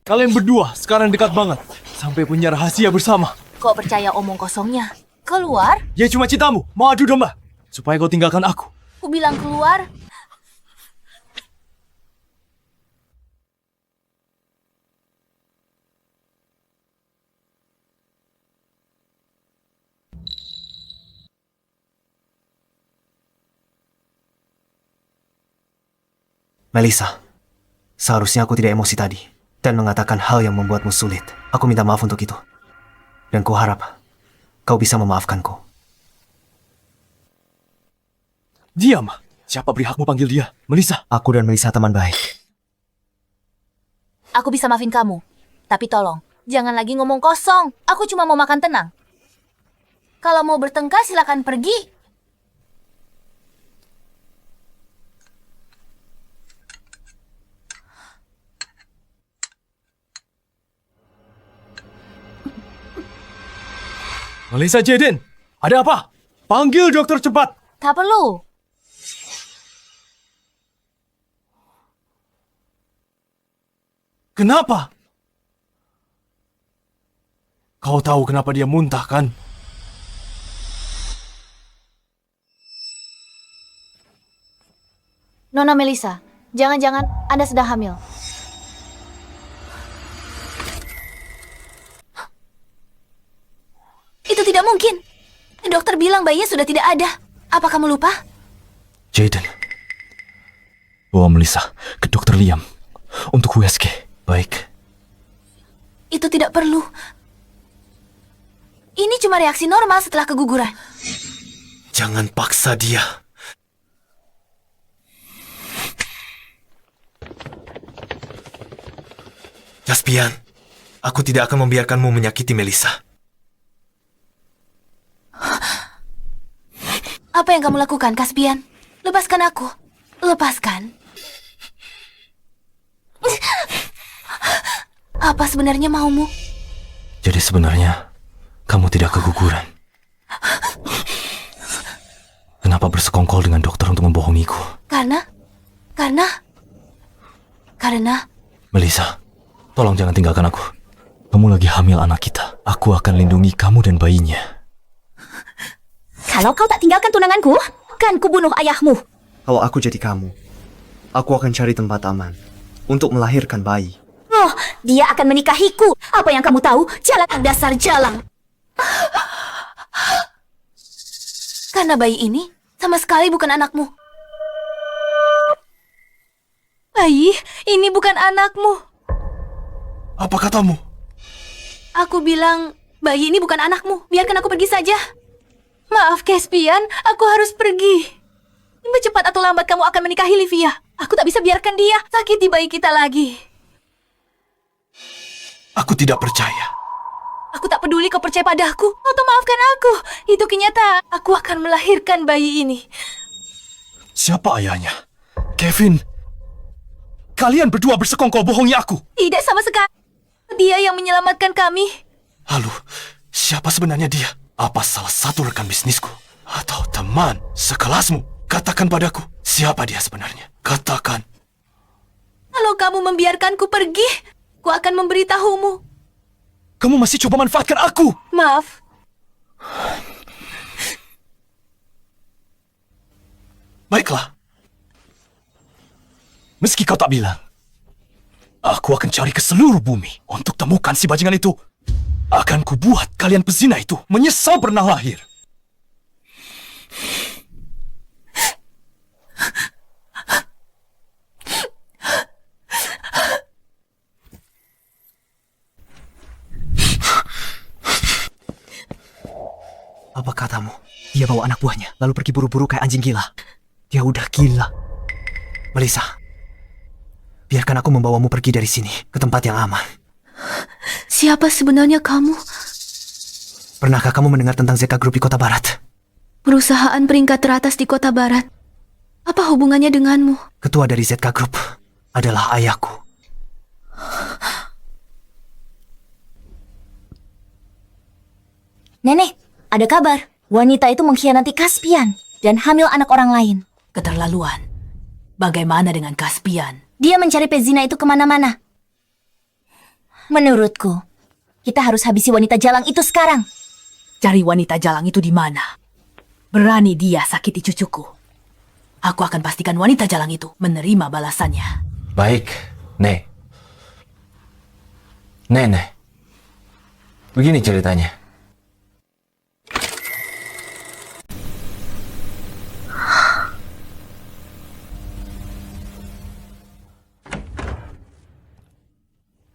[SPEAKER 3] Kalian berdua sekarang dekat banget. Sampai punya rahasia bersama.
[SPEAKER 6] Kok percaya omong kosongnya? Keluar?
[SPEAKER 3] Dia cuma cintamu, mau adu domba. Supaya kau tinggalkan aku.
[SPEAKER 6] Aku bilang keluar.
[SPEAKER 5] Melissa, seharusnya aku tidak emosi tadi dan mengatakan hal yang membuatmu sulit. Aku minta maaf untuk itu. Dan kuharap kau bisa memaafkanku.
[SPEAKER 3] Diam. Siapa beri hakmu panggil dia? Melissa.
[SPEAKER 5] Aku dan Melissa teman baik.
[SPEAKER 6] Aku bisa maafin kamu. Tapi tolong, jangan lagi ngomong kosong. Aku cuma mau makan tenang. Kalau mau bertengkar silakan pergi.
[SPEAKER 3] Melissa Jaden, ada apa? Panggil dokter cepat.
[SPEAKER 6] Tak perlu.
[SPEAKER 4] Kenapa? Kau tahu kenapa dia muntah, kan?
[SPEAKER 6] Nona Melissa, jangan-jangan Anda sedang hamil.
[SPEAKER 1] Itu tidak mungkin. Dokter bilang bayinya sudah tidak ada. Apa kamu lupa?
[SPEAKER 3] Jaden, bawa Melissa ke dokter Liam untuk USG. Baik.
[SPEAKER 1] Itu tidak perlu. Ini cuma reaksi normal setelah keguguran.
[SPEAKER 4] Jangan paksa dia. Caspian, aku tidak akan membiarkanmu menyakiti Melissa.
[SPEAKER 1] Apa yang kamu lakukan, Caspian? Lepaskan aku. Lepaskan. Apa sebenarnya maumu?
[SPEAKER 3] Jadi sebenarnya kamu tidak keguguran. Kenapa bersekongkol dengan dokter untuk membohongiku?
[SPEAKER 1] Karena
[SPEAKER 3] Melissa, tolong jangan tinggalkan aku. Kamu lagi hamil anak kita. Aku akan lindungi kamu dan bayinya.
[SPEAKER 6] Kalau kau tak tinggalkan tunanganku, kan kubunuh ayahmu.
[SPEAKER 5] Kalau aku jadi kamu, aku akan cari tempat aman untuk melahirkan bayi.
[SPEAKER 6] Oh, dia akan menikahiku. Apa yang kamu tahu? Jalan dasar jalan.
[SPEAKER 1] karena bayi ini sama sekali bukan anakmu. Bayi, ini bukan anakmu.
[SPEAKER 4] Apa katamu?
[SPEAKER 1] Aku bilang, bayi ini bukan anakmu. Biarkan aku pergi saja. Maaf, Caspian, aku harus pergi. Cepat atau lambat kamu akan menikahi Livia. Aku tak bisa biarkan dia sakiti bayi kita lagi.
[SPEAKER 4] Aku tidak percaya.
[SPEAKER 1] Aku tak peduli kau percaya padaku atau maafkan aku. Itu kenyataan. Aku akan melahirkan bayi ini.
[SPEAKER 3] Siapa ayahnya? Kevin. Kalian berdua bersekongkol bohongi aku.
[SPEAKER 1] Tidak sama sekali. Dia yang menyelamatkan kami.
[SPEAKER 4] Lalu, siapa sebenarnya dia? Apa salah satu rekan bisnisku? Atau teman sekelasmu? Katakan padaku, siapa dia sebenarnya? Katakan.
[SPEAKER 1] Kalau kamu membiarkanku pergi, aku akan memberitahumu.
[SPEAKER 3] Kamu masih coba manfaatkan aku.
[SPEAKER 1] Maaf.
[SPEAKER 4] Baiklah.
[SPEAKER 3] Meski kau tak bilang, aku akan cari ke seluruh bumi untuk temukan si bajingan itu. Akan kubuat kalian pezina itu menyesal pernah lahir.
[SPEAKER 5] Apa katamu? Dia bawa anak buahnya, lalu pergi buru-buru kayak anjing gila. Dia udah gila. Melissa, biarkan aku membawamu pergi dari sini, ke tempat yang aman.
[SPEAKER 1] Siapa sebenarnya kamu?
[SPEAKER 5] Pernahkah kamu mendengar tentang Zeka Group di Kota Barat?
[SPEAKER 1] Perusahaan peringkat teratas di Kota Barat. Apa hubungannya denganmu?
[SPEAKER 5] Ketua dari ZK Group adalah ayahku.
[SPEAKER 6] Nenek, ada kabar. Wanita itu mengkhianati Caspian dan hamil anak orang lain.
[SPEAKER 11] Keterlaluan. Bagaimana dengan Caspian?
[SPEAKER 6] Dia mencari pezina itu kemana-mana. Menurutku, kita harus habisi wanita jalang itu sekarang.
[SPEAKER 11] Cari wanita jalang itu di mana? Berani dia sakiti cucuku. Aku akan pastikan wanita jalang itu menerima balasannya.
[SPEAKER 3] Baik, Nek. Nenek. Begini ceritanya.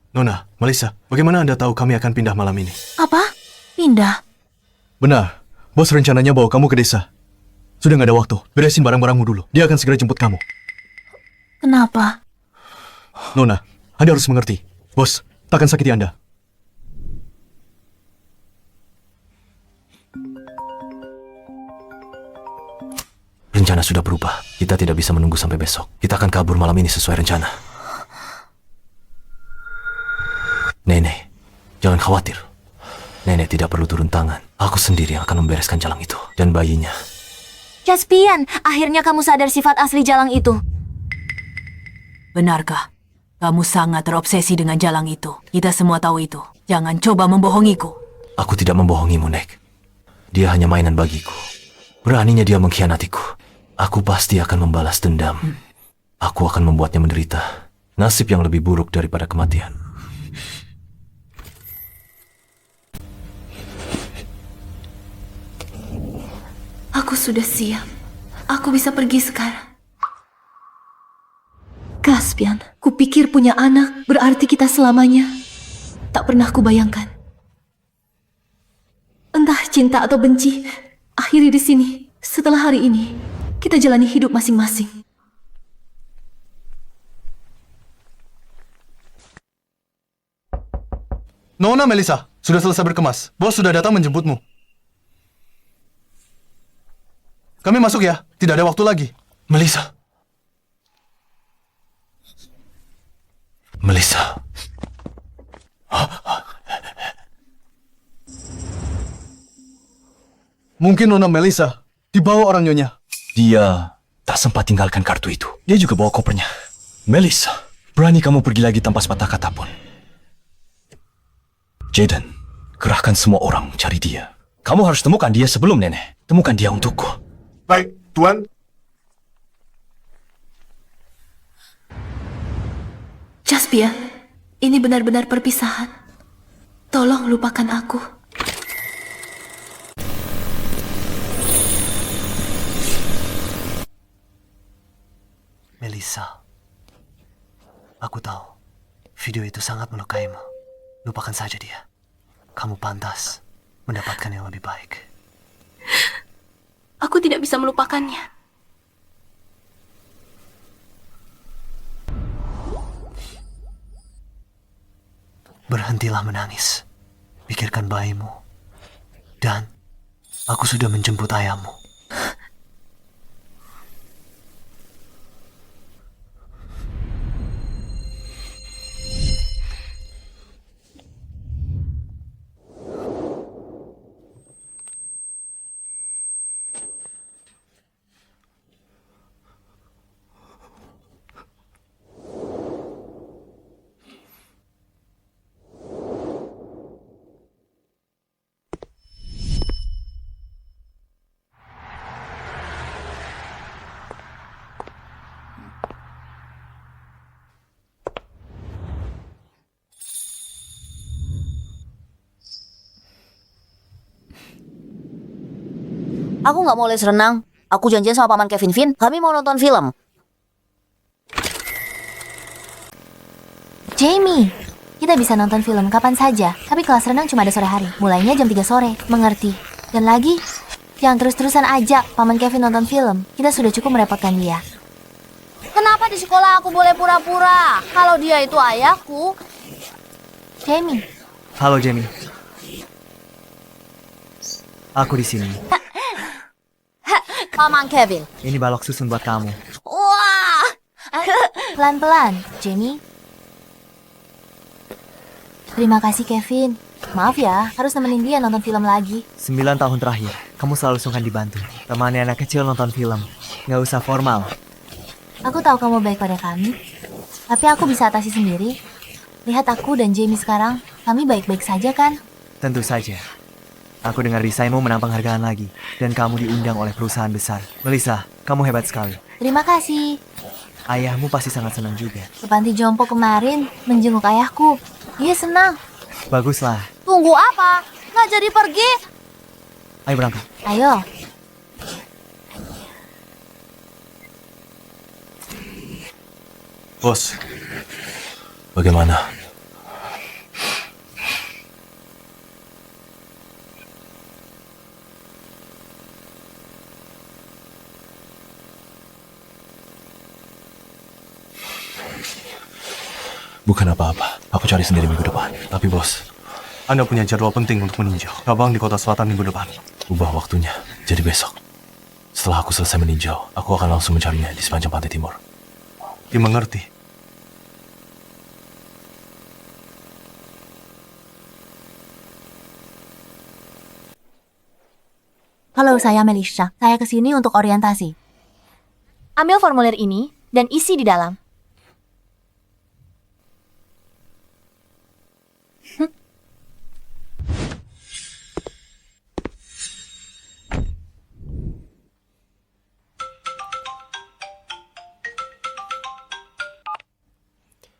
[SPEAKER 2] Nona, Melissa, bagaimana Anda tahu kami akan pindah malam ini?
[SPEAKER 1] Apa? Pindah?
[SPEAKER 2] Benar, bos rencananya bawa kamu ke desa. Sudah nggak ada waktu, beresin barang-barangmu dulu. Dia akan segera jemput kamu.
[SPEAKER 1] Kenapa?
[SPEAKER 2] Nona, Anda harus mengerti. Bos, takkan sakiti Anda.
[SPEAKER 3] Rencana sudah berubah. Kita tidak bisa menunggu sampai besok. Kita akan kabur malam ini sesuai rencana. Nenek, jangan khawatir. Nenek tidak perlu turun tangan. Aku sendiri yang akan membereskan jalang itu. Dan bayinya.
[SPEAKER 6] Caspian, akhirnya kamu sadar sifat asli jalang itu.
[SPEAKER 11] Benarkah? Kamu sangat terobsesi dengan jalang itu. Kita semua tahu itu. Jangan coba membohongiku.
[SPEAKER 3] Aku tidak membohongimu, Nek. Dia hanya mainan bagiku. Beraninya dia mengkhianatiku. Aku pasti akan membalas dendam. Aku akan membuatnya menderita. Nasib yang lebih buruk daripada kematian.
[SPEAKER 1] Aku sudah siap. Aku bisa pergi sekarang.
[SPEAKER 12] Caspian, kupikir punya anak berarti kita selamanya. Tak pernah kubayangkan. Entah cinta atau benci, akhiri di sini. Setelah hari ini, kita jalani hidup masing-masing.
[SPEAKER 2] Nona Melissa, sudah selesai berkemas. Bos sudah datang menjemputmu. Kami masuk ya, tidak ada waktu lagi.
[SPEAKER 3] Melissa. Melissa.
[SPEAKER 2] Mungkin Nona Melissa dibawa orang nyonya.
[SPEAKER 3] Dia tak sempat tinggalkan kartu itu. Dia juga bawa kopernya. Melissa, berani kamu pergi lagi tanpa sepatah kata pun. Jaden, kerahkan semua orang cari dia. Kamu harus temukan dia sebelum nenek. Temukan dia untukku.
[SPEAKER 4] Baik, Tuan.
[SPEAKER 12] Caspian, ini benar-benar perpisahan. Tolong lupakan aku.
[SPEAKER 5] Melissa, aku tahu video itu sangat melukaimu. Lupakan saja dia. Kamu pantas mendapatkan yang lebih baik.
[SPEAKER 1] Aku tidak bisa melupakannya.
[SPEAKER 5] Berhentilah menangis. Pikirkan bayimu. Dan aku sudah menjemput ayahmu.
[SPEAKER 6] Aku nggak mau les renang. Aku janjian sama Paman Kevin Finn, kami mau nonton film. Jamie, kita bisa nonton film kapan saja, tapi kelas renang cuma ada sore hari. Mulainya jam 3 sore, mengerti? Dan lagi, jangan terus-terusan ajak Paman Kevin nonton film. Kita sudah cukup merepotkan dia. Kenapa di sekolah aku boleh pura-pura? Kalau dia itu ayahku. Jamie.
[SPEAKER 5] Halo Jamie. Aku di sini.
[SPEAKER 6] Paman Kevin.
[SPEAKER 5] Ini balok susun buat kamu.
[SPEAKER 6] Wah. Pelan-pelan, Jamie. Terima kasih Kevin. Maaf ya, harus nemenin dia nonton film lagi.
[SPEAKER 5] 9 tahun terakhir, kamu selalu sungkan dibantu. Temani anak kecil nonton film. Nggak usah formal.
[SPEAKER 6] Aku tahu kamu baik pada kami, tapi aku bisa atasi sendiri. lihat aku dan Jamie sekarang. Kami baik-baik saja kan?
[SPEAKER 5] Tentu saja. Aku dengar desainmu menang penghargaan lagi, dan kamu diundang oleh perusahaan besar. Melissa, kamu hebat sekali.
[SPEAKER 6] Terima kasih.
[SPEAKER 5] Ayahmu pasti sangat senang juga.
[SPEAKER 6] Ke panti jompo kemarin menjenguk ayahku. Dia senang.
[SPEAKER 5] Baguslah.
[SPEAKER 6] Tunggu apa? Nggak jadi pergi?
[SPEAKER 5] Ayo berangkat.
[SPEAKER 6] Ayo.
[SPEAKER 3] Bos, bagaimana? Bukan apa-apa. Aku cari sendiri minggu depan. Tapi bos,
[SPEAKER 2] Anda punya jadwal penting untuk meninjau cabang di kota selatan minggu depan.
[SPEAKER 3] ubah waktunya jadi besok. Setelah aku selesai meninjau, aku akan langsung mencarinya di sepanjang pantai timur.
[SPEAKER 2] Dimengerti.
[SPEAKER 6] Halo, saya Melissa. Saya kesini untuk orientasi. Ambil formulir ini dan isi di dalam.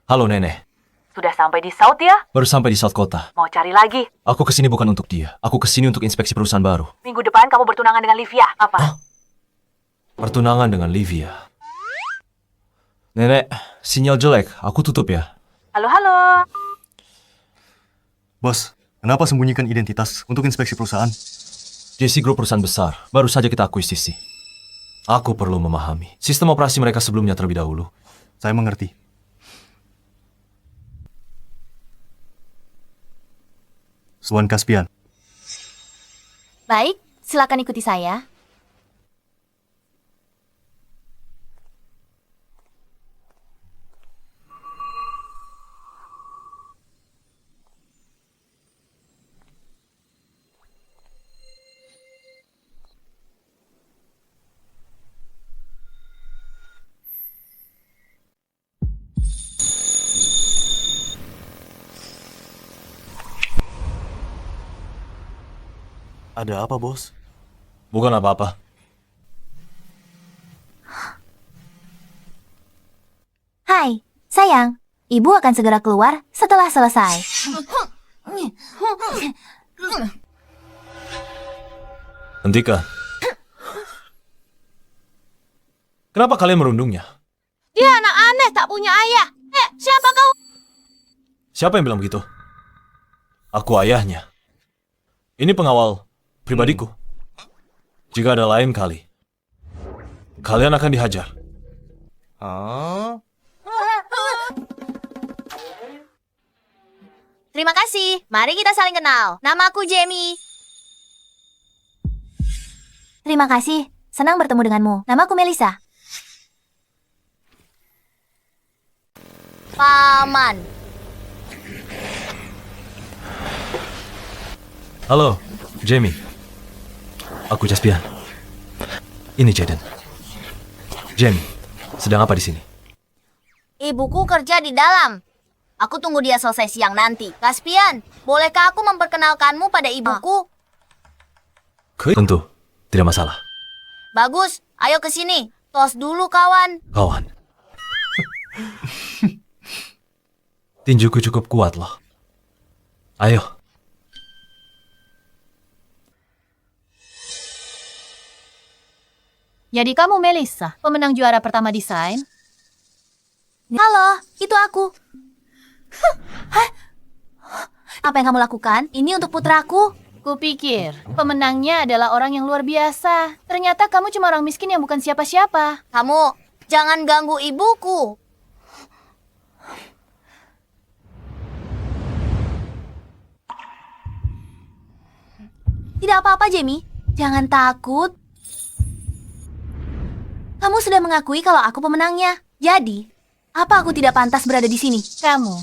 [SPEAKER 3] Halo nenek,
[SPEAKER 11] Sudah sampai di South ya?
[SPEAKER 3] baru sampai di South Kota.
[SPEAKER 11] Mau cari lagi?
[SPEAKER 3] Aku kesini bukan untuk dia. Aku kesini untuk inspeksi perusahaan baru.
[SPEAKER 11] Minggu depan kamu bertunangan dengan Livia. Apa?
[SPEAKER 3] Pertunangan dengan Livia. Nenek, sinyal jelek. Aku tutup ya.
[SPEAKER 11] Halo.
[SPEAKER 2] Bos, kenapa sembunyikan identitas untuk inspeksi perusahaan?
[SPEAKER 3] JC Group perusahaan besar. Baru saja kita akuisisi. Aku perlu memahami sistem operasi mereka sebelumnya terlebih dahulu.
[SPEAKER 2] Saya mengerti. Swan Caspian.
[SPEAKER 6] Baik, silakan ikuti saya.
[SPEAKER 2] Ada apa, bos?
[SPEAKER 3] Bukan apa-apa.
[SPEAKER 6] Hai, sayang. Ibu akan segera keluar setelah selesai.
[SPEAKER 3] Hentikan. Kenapa kalian merundungnya?
[SPEAKER 6] Dia anak aneh, tak punya ayah. Siapa kau?
[SPEAKER 3] Siapa yang bilang begitu? Aku ayahnya. Ini pengawal pribadiku. Jika ada lain kali, kalian akan dihajar.
[SPEAKER 6] Terima kasih. Mari kita saling kenal. Namaku Jamie. Terima kasih. Senang bertemu denganmu. Namaku Melissa. Paman.
[SPEAKER 3] Halo, Jamie. Aku Caspian. Ini Jaden. Jamie, sedang apa di sini?
[SPEAKER 6] Ibuku kerja di dalam. Aku tunggu dia selesai siang nanti. Caspian, bolehkah aku memperkenalkanmu pada ibuku?
[SPEAKER 3] Tentu, tidak masalah.
[SPEAKER 6] Bagus, ayo ke sini. Tos dulu, kawan.
[SPEAKER 3] Kawan. Tinjuku cukup kuat loh. Ayo.
[SPEAKER 12] Jadi kamu Melissa, pemenang juara pertama desain?
[SPEAKER 6] Halo, itu aku. Apa yang kamu lakukan? Ini untuk putraku.
[SPEAKER 12] Kupikir pemenangnya adalah orang yang luar biasa. Ternyata kamu cuma orang miskin yang bukan siapa-siapa.
[SPEAKER 6] Kamu jangan ganggu ibuku. Tidak apa-apa, Jamie. Jangan takut. Kamu sudah mengakui kalau aku pemenangnya. Jadi, apa aku tidak pantas berada di sini?
[SPEAKER 12] Kamu.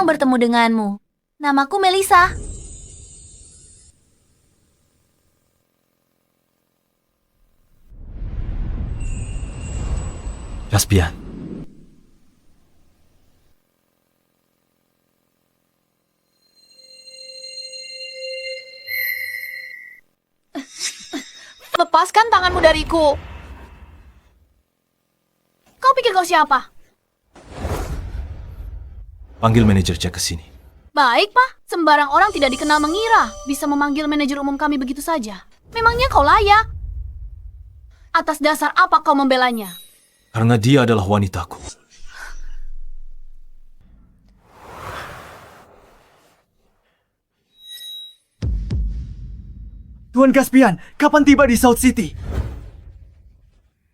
[SPEAKER 6] Senang bertemu denganmu. Namaku Melissa.
[SPEAKER 3] Caspian.
[SPEAKER 12] Lepaskan tanganmu dariku. Kau pikir kau siapa?
[SPEAKER 3] Panggil manajer Jack ke sini.
[SPEAKER 12] Baik, Pak. Sembarang orang tidak dikenal mengira bisa memanggil manajer umum kami begitu saja. Memangnya kau layak? Atas dasar apa kau membelanya?
[SPEAKER 3] Karena dia adalah wanitaku.
[SPEAKER 5] Tuan Caspian, kapan tiba di South City?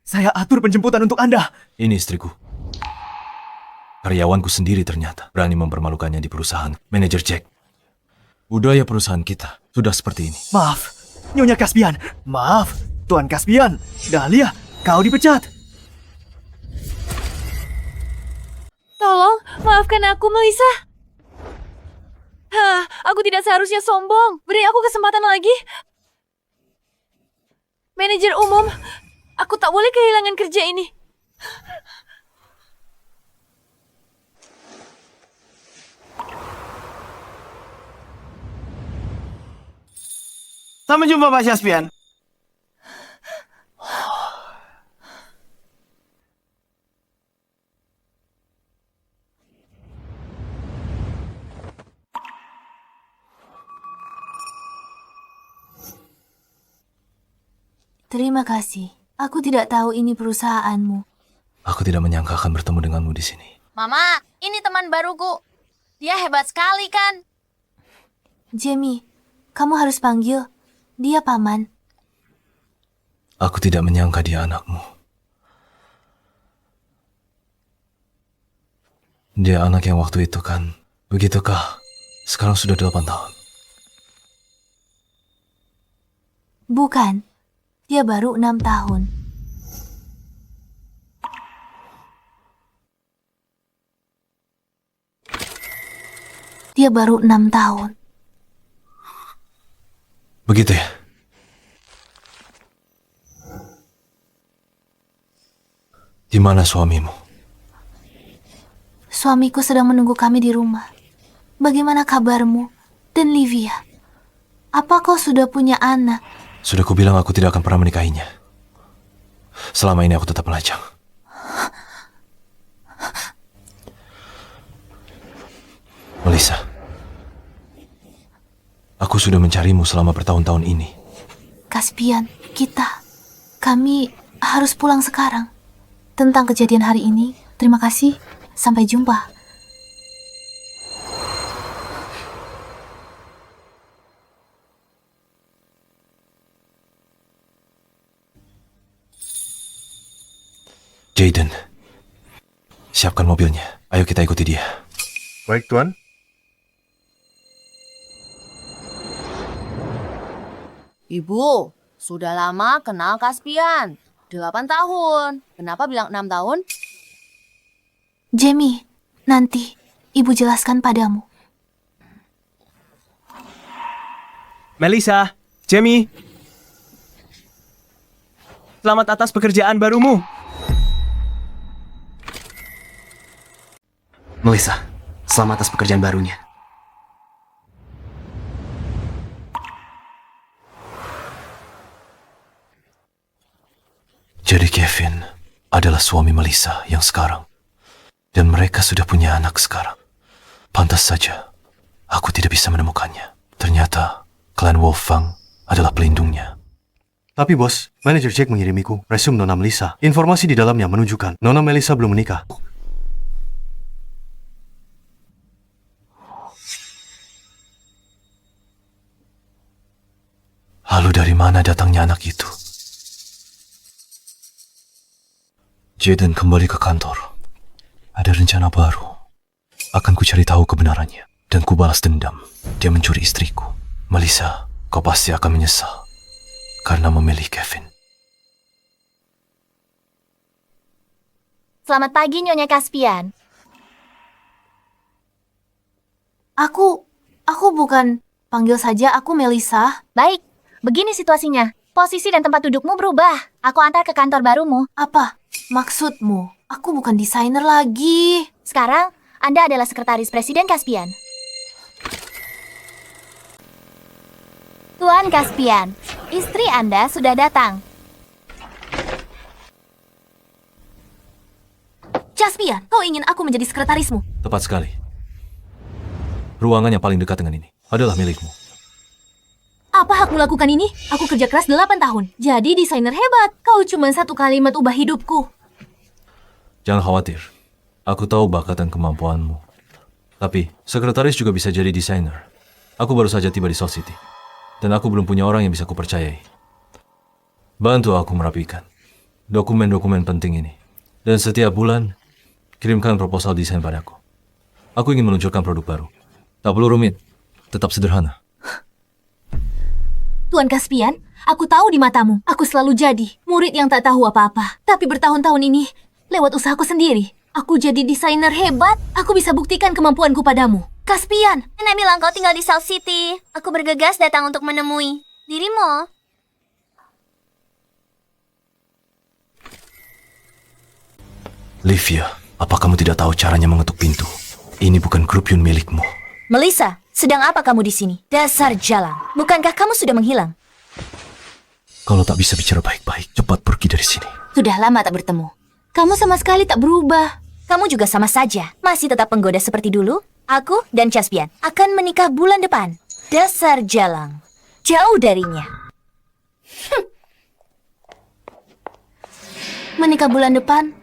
[SPEAKER 5] Saya atur penjemputan untuk Anda.
[SPEAKER 3] Ini istriku. Karyawanku sendiri ternyata berani mempermalukannya di perusahaan manajer Jack. Budaya perusahaan kita sudah seperti ini.
[SPEAKER 5] Maaf, Nyonya Caspian. Maaf, Tuan Caspian. Dahlia, kau dipecat.
[SPEAKER 12] Tolong, maafkan aku, Melissa. Aku tidak seharusnya sombong. Beri aku kesempatan lagi. Manajer umum, aku tak boleh kehilangan kerja ini.
[SPEAKER 7] Sampai jumpa, Pak Caspian.
[SPEAKER 1] Terima kasih. Aku tidak tahu ini perusahaanmu.
[SPEAKER 3] Aku tidak menyangka akan bertemu denganmu di sini.
[SPEAKER 6] Mama, ini teman baruku. Dia hebat sekali kan?
[SPEAKER 1] Jamie, kamu harus panggil. Dia paman.
[SPEAKER 3] Aku tidak menyangka dia anakmu. Dia anak yang waktu itu kan. Begitukah? Sekarang sudah 8 tahun.
[SPEAKER 1] Bukan. Dia baru 6 tahun. Dia baru 6 tahun.
[SPEAKER 3] Begitu ya? Di mana suamimu?
[SPEAKER 1] Suamiku sedang menunggu kami di rumah. Bagaimana kabarmu? Dan Livia? Apa kau sudah punya anak?
[SPEAKER 3] Sudah kubilang aku tidak akan pernah menikahinya. Selama ini aku tetap melajang. Melissa, aku sudah mencarimu selama bertahun-tahun ini.
[SPEAKER 1] Caspian, kami harus pulang sekarang. Tentang kejadian hari ini, terima kasih. Sampai jumpa.
[SPEAKER 3] Jaden, siapkan mobilnya. Ayo kita ikuti dia.
[SPEAKER 4] Baik, Tuan.
[SPEAKER 6] Ibu, sudah lama kenal Caspian. 8 tahun. Kenapa bilang 6 tahun?
[SPEAKER 1] Jamie, nanti ibu jelaskan padamu.
[SPEAKER 5] Melissa, Jamie. Selamat atas pekerjaan barumu.
[SPEAKER 10] Melissa, selamat atas pekerjaan barunya.
[SPEAKER 3] Jadi Kevin adalah suami Melissa yang sekarang. Dan mereka sudah punya anak sekarang. Pantas saja aku tidak bisa menemukannya. Ternyata klan Wolfgang adalah pelindungnya.
[SPEAKER 2] Tapi bos, manajer Jack mengirimiku resume Nona Melissa. Informasi di dalamnya menunjukkan Nona Melissa belum menikah.
[SPEAKER 3] Lalu dari mana datangnya anak itu? Jaden kembali ke kantor. Ada rencana baru. Akan ku cari tahu kebenarannya. Dan ku balas dendam. Dia mencuri istriku. Melissa, kau pasti akan menyesal. Karena memilih Kevin.
[SPEAKER 6] Selamat pagi, Nyonya Caspian.
[SPEAKER 12] Aku bukan... Panggil saja aku Melissa.
[SPEAKER 6] Baik, begini situasinya. Posisi dan tempat dudukmu berubah. Aku antar ke kantor barumu.
[SPEAKER 12] Apa maksudmu? Aku bukan desainer lagi.
[SPEAKER 6] Sekarang, Anda adalah sekretaris Presiden Caspian. Tuan Caspian, istri Anda sudah datang.
[SPEAKER 12] Caspian, kau ingin aku menjadi sekretarismu?
[SPEAKER 3] Tepat sekali. Ruangan yang paling dekat dengan ini adalah milikmu.
[SPEAKER 11] Apa hakmu lakukan ini? Aku kerja keras 8 tahun. Jadi desainer hebat. Kau cuma satu kalimat ubah hidupku.
[SPEAKER 3] Jangan khawatir. Aku tahu bakat dan kemampuanmu. Tapi, sekretaris juga bisa jadi desainer. Aku baru saja tiba di South City. Dan aku belum punya orang yang bisa kupercayai. Bantu aku merapikan dokumen-dokumen penting ini. Dan setiap bulan, kirimkan proposal desain padaku. Aku ingin meluncurkan produk baru. Tak perlu rumit. Tetap sederhana.
[SPEAKER 11] Tuan Caspian, aku tahu di matamu, aku selalu jadi murid yang tak tahu apa-apa. Tapi bertahun-tahun ini, lewat usahaku sendiri, aku jadi desainer hebat. Aku bisa buktikan kemampuanku padamu. Caspian!
[SPEAKER 6] Nenek bilang kau tinggal di South City. Aku bergegas datang untuk menemui dirimu.
[SPEAKER 3] Livia, apa kamu tidak tahu caranya mengetuk pintu? Ini bukan grup Yun milikmu.
[SPEAKER 6] Melissa, sedang apa kamu di sini? Dasar jalang. Bukankah kamu sudah menghilang?
[SPEAKER 3] Kalau tak bisa bicara baik-baik, cepat pergi dari sini.
[SPEAKER 6] Sudah lama tak bertemu.
[SPEAKER 11] Kamu sama sekali tak berubah.
[SPEAKER 6] Kamu juga sama saja. Masih tetap penggoda seperti dulu. Aku dan Caspian akan menikah bulan depan. Dasar jalang. Jauh darinya.
[SPEAKER 12] Menikah bulan depan?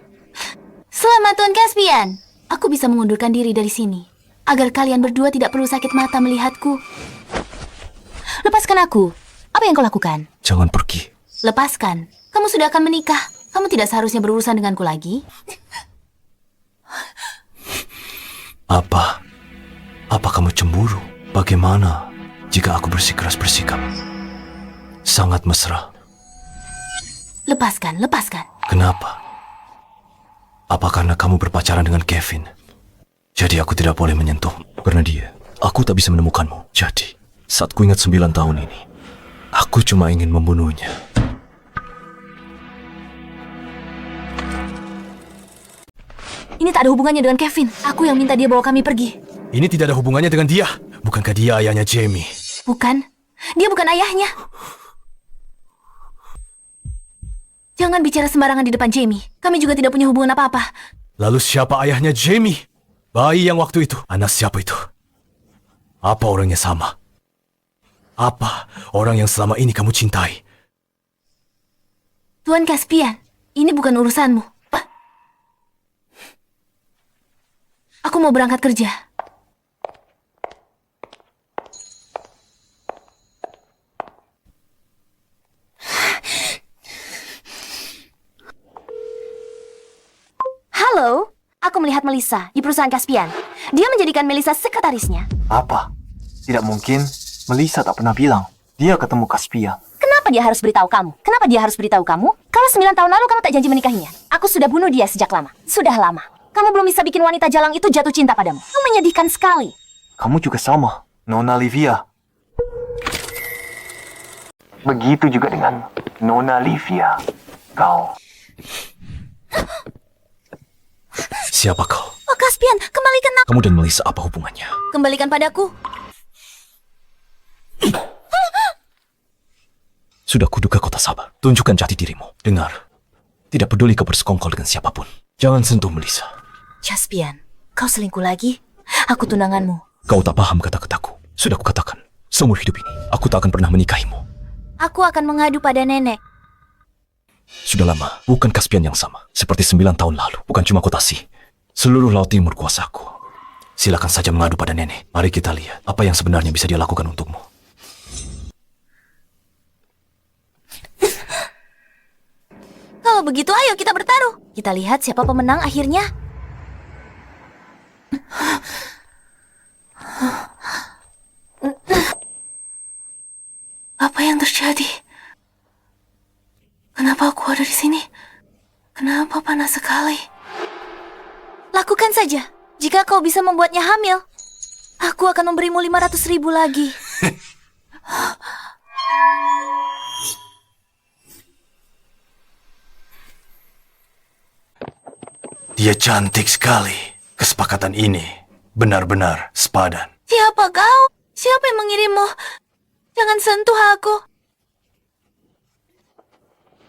[SPEAKER 12] Selamat Tuan Caspian. Aku bisa mengundurkan diri dari sini. Agar kalian berdua tidak perlu sakit mata melihatku.
[SPEAKER 11] Lepaskan aku. Apa yang kau lakukan?
[SPEAKER 3] Jangan pergi.
[SPEAKER 12] Lepaskan. Kamu sudah akan menikah. Kamu tidak seharusnya berurusan denganku lagi.
[SPEAKER 3] Apa kamu cemburu? Bagaimana jika aku bersikeras bersikap? Sangat mesra.
[SPEAKER 12] Lepaskan.
[SPEAKER 3] Kenapa? Apa karena kamu berpacaran dengan Kevin? Jadi aku tidak boleh menyentuh. Karena dia, aku tak bisa menemukanmu. Jadi, saat ku ingat 9 tahun ini, aku cuma ingin membunuhnya.
[SPEAKER 11] Ini tak ada hubungannya dengan Kevin. Aku yang minta dia bawa kami pergi.
[SPEAKER 3] Ini tidak ada hubungannya dengan dia. Bukankah dia ayahnya Jamie?
[SPEAKER 12] Bukan. Dia bukan ayahnya. Jangan bicara sembarangan di depan Jamie. Kami juga tidak punya hubungan apa-apa.
[SPEAKER 3] Lalu siapa ayahnya Jamie? Bayi yang waktu itu. Anak siapa itu? Apa orangnya sama? Apa orang yang selama ini kamu cintai?
[SPEAKER 12] Tuan Caspian, ini bukan urusanmu. Aku mau berangkat kerja.
[SPEAKER 6] Halo, aku melihat Melissa di perusahaan Caspian. Dia menjadikan Melissa sekretarisnya.
[SPEAKER 5] Apa? Tidak mungkin. Melissa tak pernah bilang. Dia ketemu Caspian.
[SPEAKER 6] Kenapa dia harus beritahu kamu? Kenapa dia harus beritahu kamu? Kalau 9 tahun lalu kamu tak janji menikahinya. Aku sudah bunuh dia sejak lama. Sudah lama. Kamu belum bisa bikin wanita jalang itu jatuh cinta padamu. Itu menyedihkan sekali.
[SPEAKER 5] Kamu juga sama, Nona Livia. Begitu juga dengan Nona Livia. Kau.
[SPEAKER 3] Siapa kau?
[SPEAKER 6] Oh, Caspian, kembalikan aku.
[SPEAKER 3] Kamu dan Melissa apa hubungannya?
[SPEAKER 6] Kembalikan padaku.
[SPEAKER 3] Sudah kuduga kau tak sabar. Tunjukkan jati dirimu. Dengar. Tidak peduli kau bersekongkol dengan siapapun. Jangan sentuh Melissa.
[SPEAKER 6] Caspian, kau selingkuh lagi? Aku tunanganmu.
[SPEAKER 3] Kau tak paham kata-kataku. Sudah kukatakan. Seumur hidup ini, aku tak akan pernah menikahimu.
[SPEAKER 6] Aku akan mengadu pada nenek.
[SPEAKER 3] Sudah lama, bukan Caspian yang sama. Seperti 9 tahun lalu. Bukan cuma kota Si. Seluruh Laut Timur kuasaku. Silakan saja mengadu pada nenek. Mari kita lihat apa yang sebenarnya bisa dia lakukan untukmu.
[SPEAKER 6] Kalau begitu ayo kita bertaruh. Kita lihat siapa pemenang akhirnya.
[SPEAKER 1] Apa yang terjadi? Kenapa aku ada di sini? Kenapa panas sekali?
[SPEAKER 6] Lakukan saja. Jika kau bisa membuatnya hamil. Aku akan memberimu 500.000 lagi.
[SPEAKER 4] Dia cantik sekali. Kesepakatan ini benar-benar sepadan.
[SPEAKER 1] Siapa kau? Siapa yang mengirimmu? Jangan sentuh aku.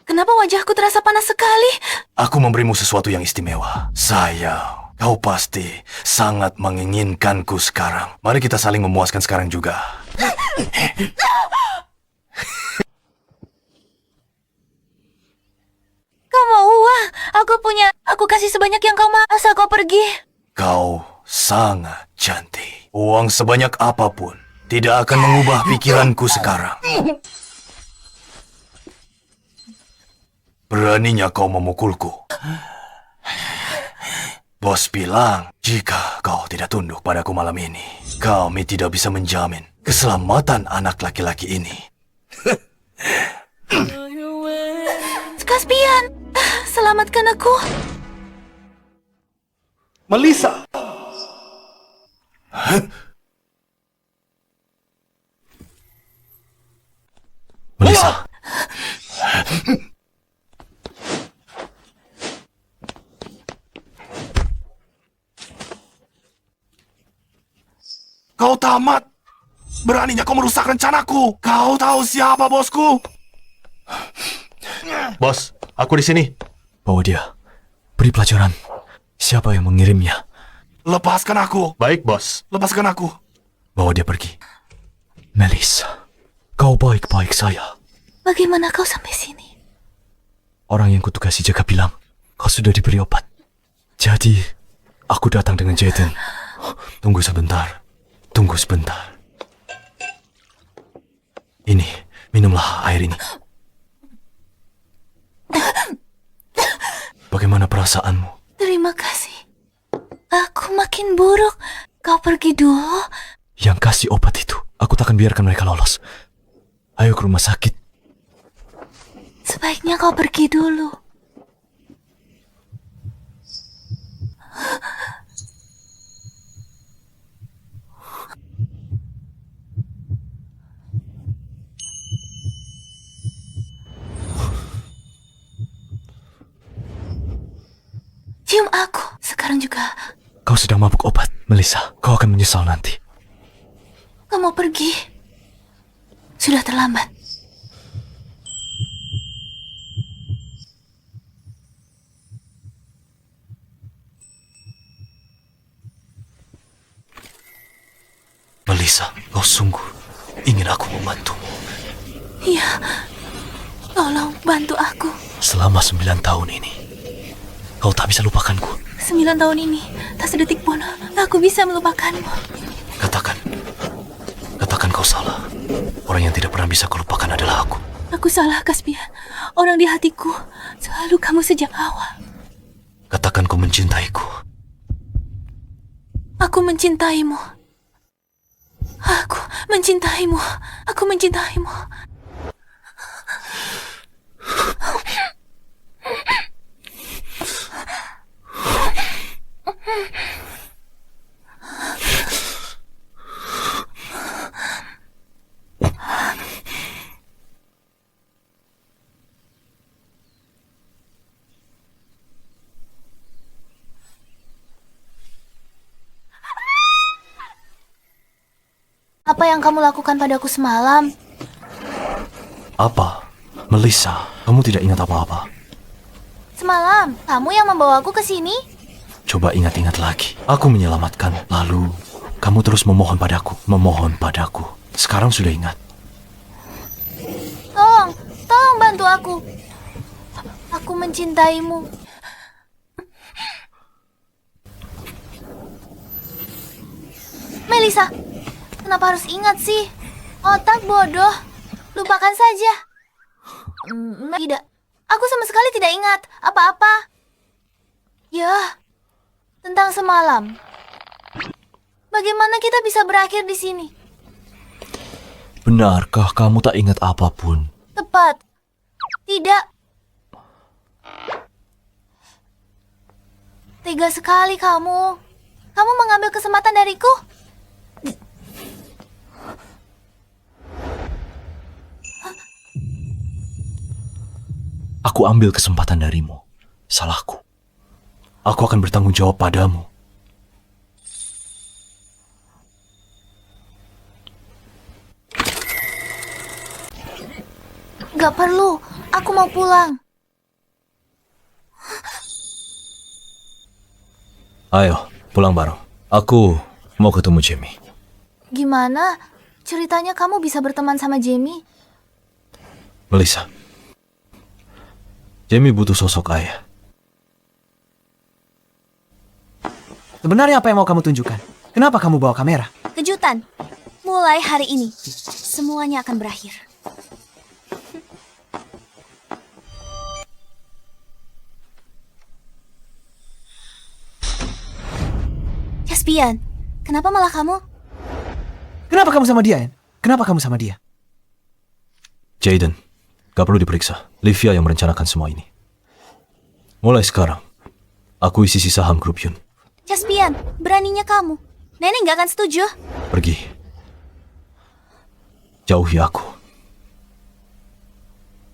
[SPEAKER 1] Kenapa wajahku terasa panas sekali?
[SPEAKER 4] Aku memberimu sesuatu yang istimewa. Sayang, kau pasti sangat menginginkanku sekarang. Mari kita saling memuaskan sekarang juga.
[SPEAKER 6] Kau mau uang? Aku kasih sebanyak yang kau mau asal kau pergi.
[SPEAKER 4] Kau sangat cantik. Uang sebanyak apapun tidak akan mengubah pikiranku sekarang. Beraninya kau memukulku. Bos bilang, jika kau tidak tunduk padaku malam ini, kami tidak bisa menjamin keselamatan anak laki-laki ini.
[SPEAKER 1] Caspian, selamatkan aku.
[SPEAKER 4] Melissa!
[SPEAKER 3] Melissa.
[SPEAKER 4] Kau tamat! Beraninya kau merusak rencanaku! Kau tahu siapa bosku?
[SPEAKER 2] Bos, aku di sini.
[SPEAKER 3] Bawa dia. Beri pelajaran. Siapa yang mengirimnya?
[SPEAKER 4] Lepaskan aku!
[SPEAKER 2] Baik, bos.
[SPEAKER 4] Lepaskan aku!
[SPEAKER 3] Bawa dia pergi. Melissa, kau baik-baik saya.
[SPEAKER 1] Bagaimana kau sampai sini?
[SPEAKER 3] Orang yang kutugasi jaga bilang, kau sudah diberi obat. Jadi, aku datang dengan Jaden. Tunggu sebentar. Tunggu sebentar. Ini, minumlah air ini. Bagaimana perasaanmu?
[SPEAKER 1] Terima kasih. Aku makin buruk. Kau pergi dulu.
[SPEAKER 3] Yang kasih obat itu, aku takkan biarkan mereka lolos. Ayo ke rumah sakit.
[SPEAKER 1] Sebaiknya kau pergi dulu. Cium aku. Sekarang juga.
[SPEAKER 3] Kau sedang mabuk obat, Melissa. Kau akan menyesal nanti.
[SPEAKER 1] Kau mau pergi? Sudah terlambat.
[SPEAKER 3] Melissa, kau sungguh ingin aku membantumu.
[SPEAKER 1] Iya. Tolong bantu aku.
[SPEAKER 3] Selama 9 tahun ini, kau tak bisa lupakanku.
[SPEAKER 1] 9 tahun ini, tak sedetik pun aku bisa melupakanmu.
[SPEAKER 3] Katakan kau salah. Orang yang tidak pernah bisa kau lupakan adalah aku.
[SPEAKER 1] Aku salah, Caspian. Orang di hatiku selalu kamu sejak awal.
[SPEAKER 3] Katakan kau mencintaiku.
[SPEAKER 1] Aku mencintaimu. Aku mencintaimu. Aku mencintaimu.
[SPEAKER 6] Apa yang kamu lakukan padaku semalam?
[SPEAKER 3] Apa? Melissa, kamu tidak ingat apa-apa?
[SPEAKER 6] Semalam, kamu yang membawaku ke sini?
[SPEAKER 3] Coba ingat-ingat lagi. Aku menyelamatkan. Lalu, kamu terus memohon padaku. Sekarang sudah ingat.
[SPEAKER 6] Tolong bantu aku. Aku mencintaimu. Melissa, kenapa harus ingat sih? Otak bodoh. Lupakan saja. Tidak. Aku sama sekali tidak ingat apa-apa. Ya, tentang semalam. Bagaimana kita bisa berakhir di sini?
[SPEAKER 3] Benarkah kamu tak ingat apapun?
[SPEAKER 6] Tepat. Tidak. Tega sekali kamu. Kamu mengambil kesempatan dariku.
[SPEAKER 3] aku ambil kesempatan darimu. Salahku. Aku akan bertanggung jawab padamu.
[SPEAKER 6] Gak perlu, aku mau pulang.
[SPEAKER 3] Ayo, pulang bareng. Aku mau ketemu Jamie.
[SPEAKER 6] Gimana? Ceritanya kamu bisa berteman sama Jamie?
[SPEAKER 3] Melissa. Jamie butuh sosok ayah.
[SPEAKER 5] Sebenarnya apa yang mau kamu tunjukkan? Kenapa kamu bawa kamera?
[SPEAKER 6] Kejutan. Mulai hari ini, semuanya akan berakhir. Caspian, kenapa malah kamu?
[SPEAKER 5] Kenapa kamu sama dia, Anne? Kenapa kamu sama dia?
[SPEAKER 3] Jaden, gak perlu diperiksa. Livia yang merencanakan semua ini. Mulai sekarang, aku isi saham grup Yun.
[SPEAKER 6] Caspian, beraninya kamu. Nenek gak akan setuju.
[SPEAKER 3] Pergi. Jauhi aku.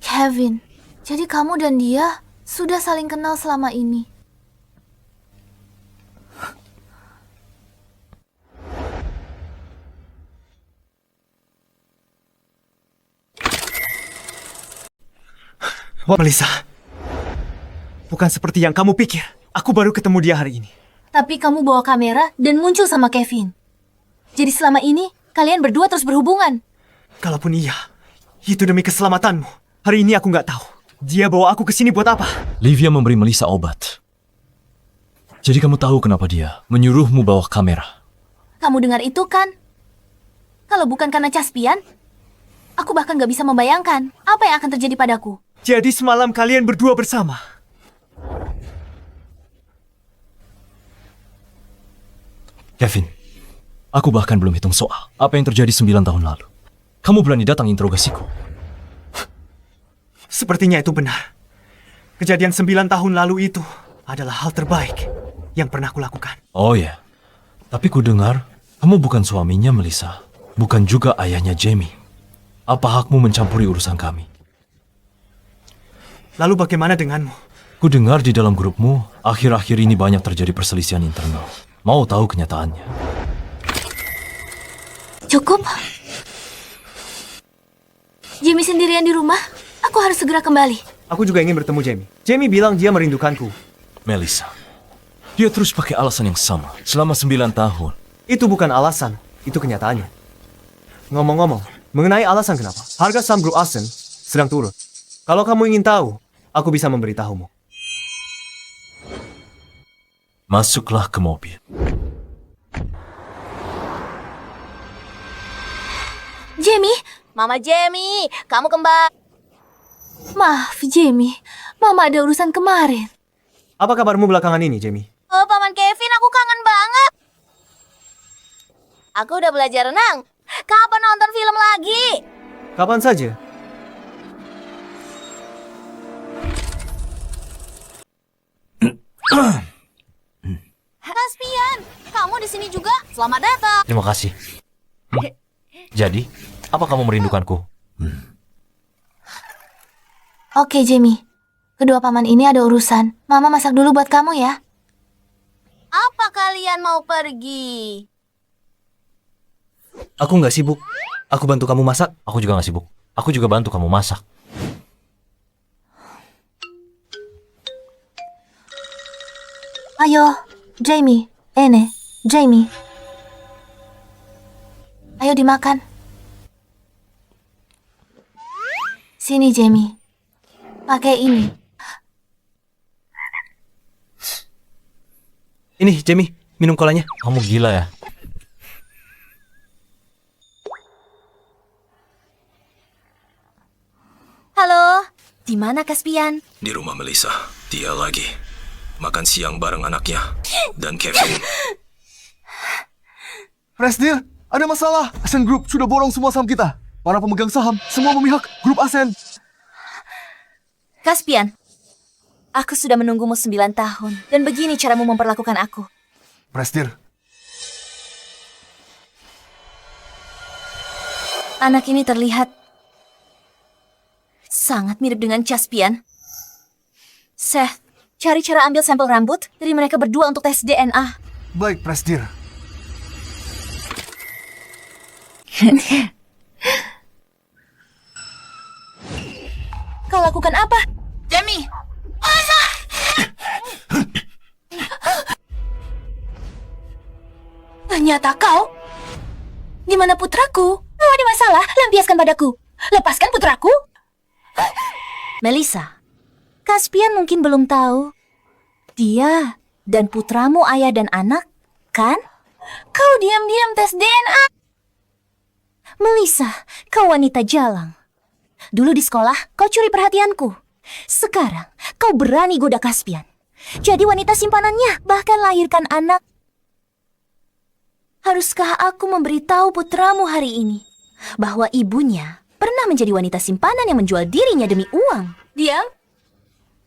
[SPEAKER 6] Kevin, jadi kamu dan dia sudah saling kenal selama ini.
[SPEAKER 5] Melissa, bukan seperti yang kamu pikir. Aku baru ketemu dia hari ini.
[SPEAKER 6] Tapi kamu bawa kamera dan muncul sama Kevin. Jadi selama ini, kalian berdua terus berhubungan.
[SPEAKER 5] Kalaupun iya, itu demi keselamatanmu. Hari ini aku nggak tahu. Dia bawa aku ke sini buat apa?
[SPEAKER 3] Livia memberi Melissa obat. Jadi kamu tahu kenapa dia menyuruhmu bawa kamera?
[SPEAKER 6] Kamu dengar itu kan? Kalau bukan karena Caspian, aku bahkan gak bisa membayangkan apa yang akan terjadi padaku.
[SPEAKER 5] Jadi semalam kalian berdua bersama.
[SPEAKER 3] Kevin, aku bahkan belum hitung soal apa yang terjadi 9 tahun lalu. Kamu berani datang interogasiku?
[SPEAKER 5] Sepertinya itu benar. Kejadian 9 tahun lalu itu adalah hal terbaik yang pernah aku lakukan.
[SPEAKER 3] Oh ya, tapi ku dengar kamu bukan suaminya Melissa, bukan juga ayahnya Jamie. Apa hakmu mencampuri urusan kami?
[SPEAKER 5] Lalu bagaimana denganmu?
[SPEAKER 3] Ku dengar di dalam grupmu, akhir-akhir ini banyak terjadi perselisihan internal. Mau tahu kenyataannya?
[SPEAKER 6] Cukup. Jamie sendirian di rumah. Aku harus segera kembali.
[SPEAKER 5] Aku juga ingin bertemu Jamie. Jamie bilang dia merindukanku.
[SPEAKER 3] Melissa, dia terus pakai alasan yang sama selama 9 tahun.
[SPEAKER 5] Itu bukan alasan, itu kenyataannya. Ngomong-ngomong, mengenai alasan kenapa harga saham grup Asen sedang turun. Kalau kamu ingin tahu, aku bisa memberitahumu.
[SPEAKER 3] Masuklah ke mobil.
[SPEAKER 6] Jamie? Mama Jamie, kamu kembali. Maaf, Jamie. Mama ada urusan kemarin.
[SPEAKER 5] Apa kabarmu belakangan ini, Jamie?
[SPEAKER 6] Oh, Paman Kevin, aku kangen banget. Aku udah belajar renang. Kapan nonton film lagi?
[SPEAKER 5] Kapan saja?
[SPEAKER 6] Caspian, kamu di sini juga? Selamat datang.
[SPEAKER 3] Terima kasih. Jadi, apa kamu merindukanku?
[SPEAKER 6] Oke, Jamie. Kedua paman ini ada urusan. Mama masak dulu buat kamu ya. Apa kalian mau pergi?
[SPEAKER 5] Aku nggak sibuk. Aku bantu kamu masak.
[SPEAKER 3] Aku juga gak sibuk. Aku juga bantu kamu masak.
[SPEAKER 6] Ayo, Jamie. Jamie. Ayo dimakan. Sini, Jamie. Pakai ini.
[SPEAKER 5] Ini, Jamie. Minum kolanya.
[SPEAKER 3] Kamu gila ya?
[SPEAKER 6] Halo, di mana Caspian?
[SPEAKER 3] Di rumah Melissa. Dia lagi makan siang bareng anaknya dan Kevin.
[SPEAKER 2] Presdir, ada masalah. Asen Group sudah borong semua saham kita. Para pemegang saham semua memihak grup Asen.
[SPEAKER 6] Caspian, aku sudah menunggumu 9 tahun. Dan begini caramu memperlakukan aku.
[SPEAKER 2] Presdir,
[SPEAKER 6] Anak ini terlihat sangat mirip dengan Caspian. Seth, cari cara ambil sampel rambut dari mereka berdua untuk tes DNA.
[SPEAKER 4] Baik, Presdir.
[SPEAKER 6] Kau lakukan apa?
[SPEAKER 12] Jamie!
[SPEAKER 1] Ternyata kau? Di mana putraku?
[SPEAKER 6] Oh, ada masalah. Lampiaskan padaku. Lepaskan putraku. Melissa, Caspian mungkin belum tahu. Dia dan putramu ayah dan anak, kan? Kau diam-diam tes DNA. Melissa, kau wanita jalang. Dulu di sekolah, kau curi perhatianku. Sekarang, kau berani goda Caspian. Jadi wanita simpanannya, bahkan lahirkan anak. Haruskah aku memberitahu putramu hari ini bahwa ibunya pernah menjadi wanita simpanan yang menjual dirinya demi uang?
[SPEAKER 1] Diam.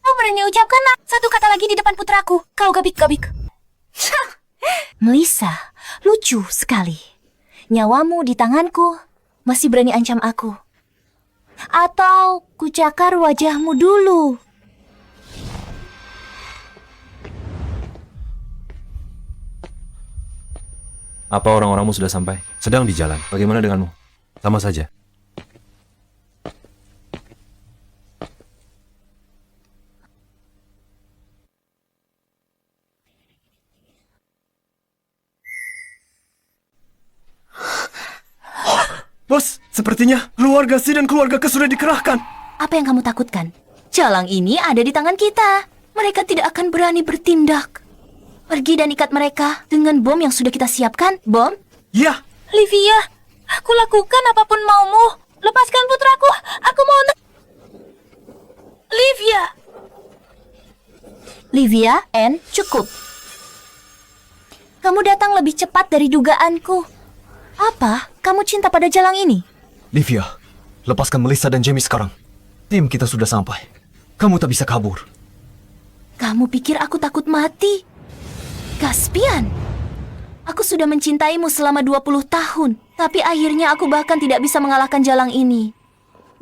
[SPEAKER 6] Kau berani ucapkan satu kata lagi di depan putraku. Kau gabik-gabik. Melissa, lucu sekali. Nyawamu di tanganku, masih berani ancam aku. Atau kucakar wajahmu dulu.
[SPEAKER 3] Apa orang-orangmu sudah sampai? Sedang di jalan. Bagaimana denganmu? Sama saja.
[SPEAKER 5] Bos, sepertinya keluarga Si dan keluarga Ke sudah dikerahkan.
[SPEAKER 6] Apa yang kamu takutkan? Jalang ini ada di tangan kita. Mereka tidak akan berani bertindak. Pergi dan ikat mereka dengan bom yang sudah kita siapkan. Bom?
[SPEAKER 5] Ya.
[SPEAKER 1] Livia, aku lakukan apapun maumu. Lepaskan putraku. Aku mau Livia.
[SPEAKER 6] Livia, cukup. Kamu datang lebih cepat dari dugaanku. Apa? Kamu cinta pada jalang ini?
[SPEAKER 3] Livia, lepaskan Melissa dan Jamie sekarang. Tim kita sudah sampai. Kamu tak bisa kabur.
[SPEAKER 6] Kamu pikir aku takut mati? Caspian, aku sudah mencintaimu selama 20 tahun, tapi akhirnya aku bahkan tidak bisa mengalahkan jalang ini.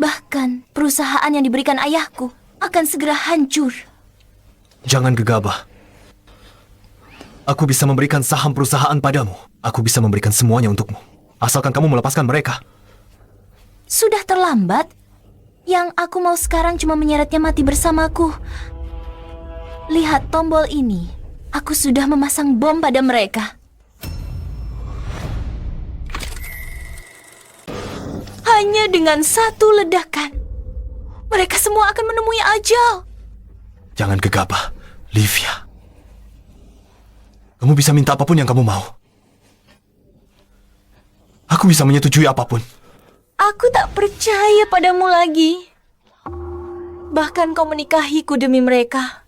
[SPEAKER 6] Bahkan perusahaan yang diberikan ayahku akan segera hancur.
[SPEAKER 3] Jangan gegabah. Aku bisa memberikan saham perusahaan padamu. Aku bisa memberikan semuanya untukmu. Asalkan kamu melepaskan mereka.
[SPEAKER 6] Sudah terlambat. Yang aku mau sekarang cuma menyeretnya mati bersamaku. Lihat tombol ini. Aku sudah memasang bom pada mereka. Hanya dengan satu ledakan, mereka semua akan menemui ajal.
[SPEAKER 3] Jangan gegabah, Livia. Kamu bisa minta apapun yang kamu mau. Aku bisa menyetujui apapun.
[SPEAKER 6] Aku tak percaya padamu lagi. Bahkan kau menikahiku demi mereka.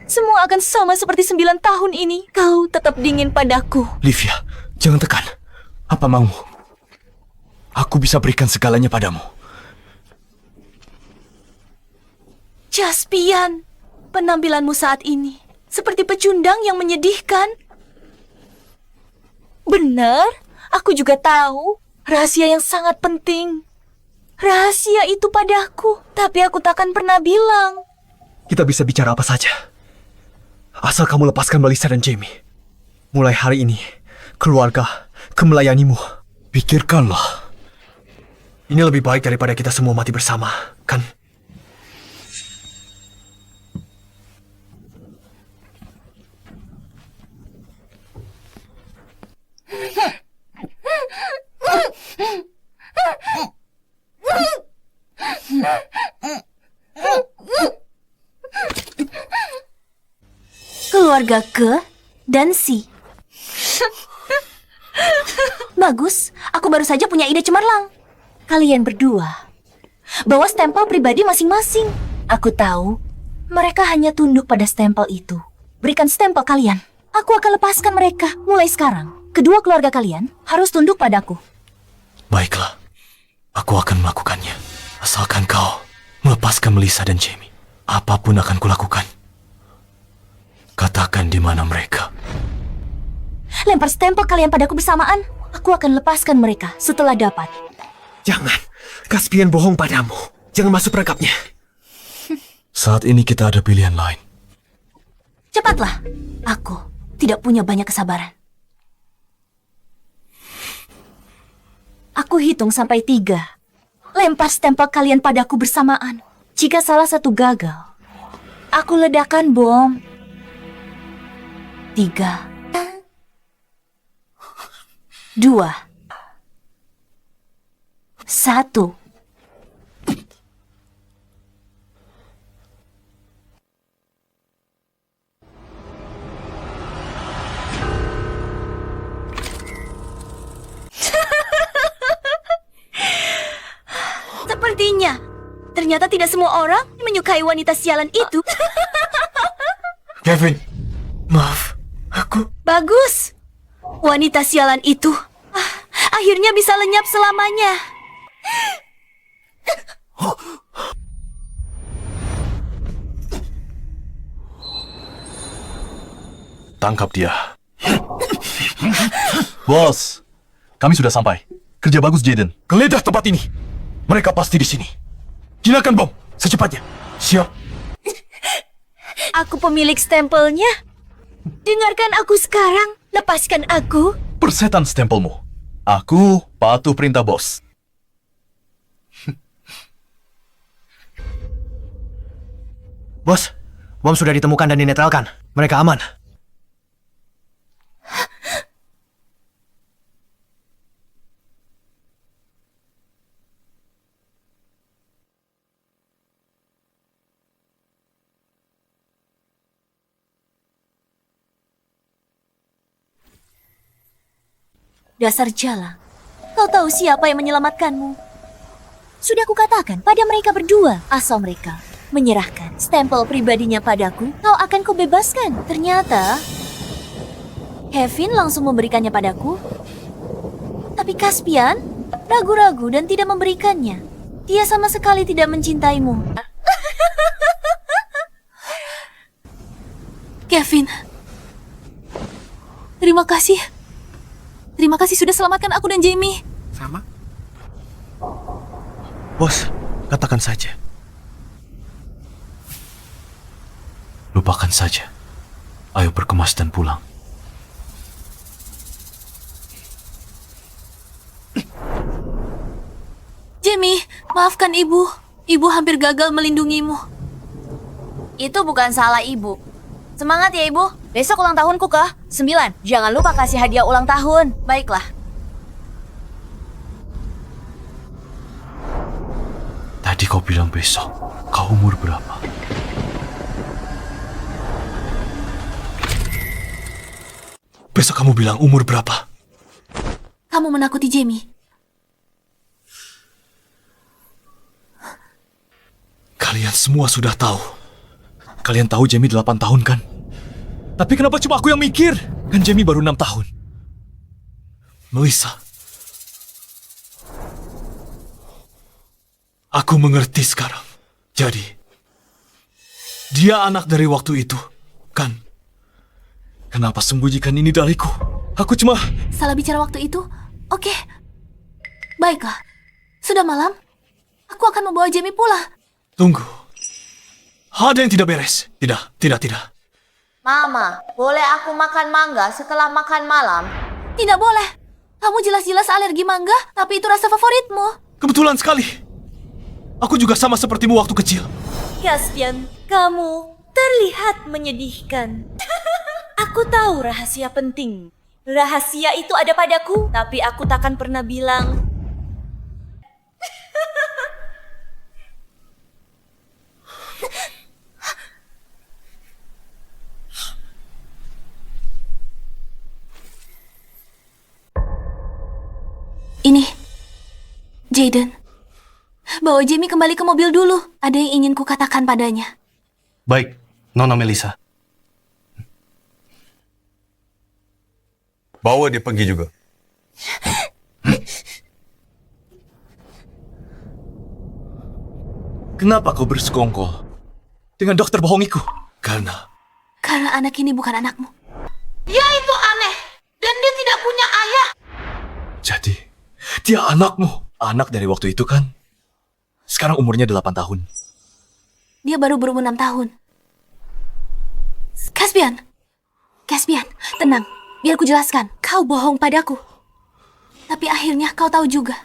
[SPEAKER 6] Semua akan sama seperti 9 tahun ini. Kau tetap dingin padaku.
[SPEAKER 3] Livia, jangan tekan. Apa maumu? Aku bisa berikan segalanya padamu.
[SPEAKER 6] Caspian, penampilanmu saat ini seperti pecundang yang menyedihkan. Benar, aku juga tahu. Rahasia yang sangat penting. Rahasia itu padaku, tapi aku takkan pernah bilang.
[SPEAKER 3] Kita bisa bicara apa saja. Asal kamu lepaskan Melissa dan Jamie. Mulai hari ini, keluarga melayanimu. Pikirkanlah. Ini lebih baik daripada kita semua mati bersama, kan?
[SPEAKER 6] Keluarga Ke dan Si. Bagus, aku baru saja punya ide cemerlang. Kalian berdua bawa stempel pribadi masing-masing. Aku tahu mereka hanya tunduk pada stempel itu. Berikan stempel kalian. Aku akan lepaskan mereka mulai sekarang. Kedua keluarga kalian harus tunduk padaku.
[SPEAKER 3] Baiklah, aku akan melakukannya. Asalkan kau melepaskan Melissa dan Jamie. Apapun akan kulakukan. Katakan di mana mereka.
[SPEAKER 6] Lempar stempel kalian padaku bersamaan. Aku akan lepaskan mereka setelah dapat.
[SPEAKER 5] Jangan. Caspian bohong padamu. Jangan masuk perangkapnya.
[SPEAKER 3] Saat ini kita ada pilihan lain.
[SPEAKER 6] Cepatlah. Aku tidak punya banyak kesabaran. Aku hitung sampai 3. Lempar stempel kalian padaku bersamaan. Jika salah satu gagal, aku ledakan bom. 3, 2, 1. Sepertinya, ternyata tidak semua orang menyukai wanita sialan itu.
[SPEAKER 3] Kevin, maaf, aku...
[SPEAKER 6] Bagus. Wanita sialan itu akhirnya bisa lenyap selamanya.
[SPEAKER 2] Tangkap dia. Bos, kami sudah sampai. Kerja bagus, Jaden.
[SPEAKER 3] Geledah tempat ini. Mereka pasti di sini. Gunakan bom secepatnya. Siap.
[SPEAKER 6] Aku pemilik stempelnya. Dengarkan aku sekarang. Lepaskan aku.
[SPEAKER 2] Persetan stempelmu. Aku patuh perintah bos.
[SPEAKER 5] Bos, bom sudah ditemukan dan dinetralkan. Mereka aman.
[SPEAKER 6] Dasar jalang. Kau tahu siapa yang menyelamatkanmu? Sudah kukatakan pada mereka berdua. Asal mereka menyerahkan stempel pribadinya padaku, kau akan kubebaskan. Ternyata Kevin langsung memberikannya padaku. Tapi Caspian ragu-ragu dan tidak memberikannya. Dia sama sekali tidak mencintaimu.
[SPEAKER 1] Kevin, terima kasih. Terima kasih sudah selamatkan aku dan Jamie.
[SPEAKER 5] Sama. Bos, katakan saja.
[SPEAKER 3] Lupakan saja. Ayo berkemas dan pulang.
[SPEAKER 1] Jamie, maafkan ibu. Ibu hampir gagal melindungimu.
[SPEAKER 6] Itu bukan salah ibu. Semangat ya ibu. Besok ulang tahunku kah? 9. Jangan lupa kasih hadiah ulang tahun. Baiklah.
[SPEAKER 3] Tadi kau bilang besok. Kau umur berapa? Besok kamu bilang umur berapa?
[SPEAKER 1] Kamu menakuti Jamie.
[SPEAKER 3] Kalian semua sudah tahu. Kalian tahu Jamie 8 tahun kan? Tapi kenapa cuma aku yang mikir? Kan Jamie baru 6 tahun. Melissa. Aku mengerti sekarang. Jadi, dia anak dari waktu itu, kan? Kenapa sembunyikan ini dariku? Aku cuma...
[SPEAKER 1] Salah bicara waktu itu? Oke. Baiklah. Sudah malam. Aku akan membawa Jamie pulang.
[SPEAKER 3] Tunggu. Ada yang tidak beres. Tidak.
[SPEAKER 6] Mama, boleh aku makan mangga setelah makan malam?
[SPEAKER 1] Tidak boleh. Kamu jelas-jelas alergi mangga, tapi itu rasa favoritmu.
[SPEAKER 3] Kebetulan sekali. Aku juga sama sepertimu waktu kecil.
[SPEAKER 6] Caspian, kamu terlihat menyedihkan. Aku tahu rahasia penting. Rahasia itu ada padaku, tapi aku takkan pernah bilang.
[SPEAKER 1] Ini, Jaden. Bawa Jamie kembali ke mobil dulu. Ada yang ingin kukatakan padanya.
[SPEAKER 2] Baik, Nona Melissa.
[SPEAKER 8] Bawa dia pergi juga.
[SPEAKER 3] Kenapa kau bersekongkol dengan dokter bohongiku?
[SPEAKER 1] Karena anak ini bukan anakmu.
[SPEAKER 9] Dia itu aneh, dan dia tidak punya ayah.
[SPEAKER 3] Jadi, dia anakmu. Anak dari waktu itu kan? Sekarang umurnya 8 tahun.
[SPEAKER 1] Dia baru berumur 6 tahun. Caspian, tenang. Biar ku jelaskan. Kau bohong padaku. Tapi akhirnya kau tahu juga.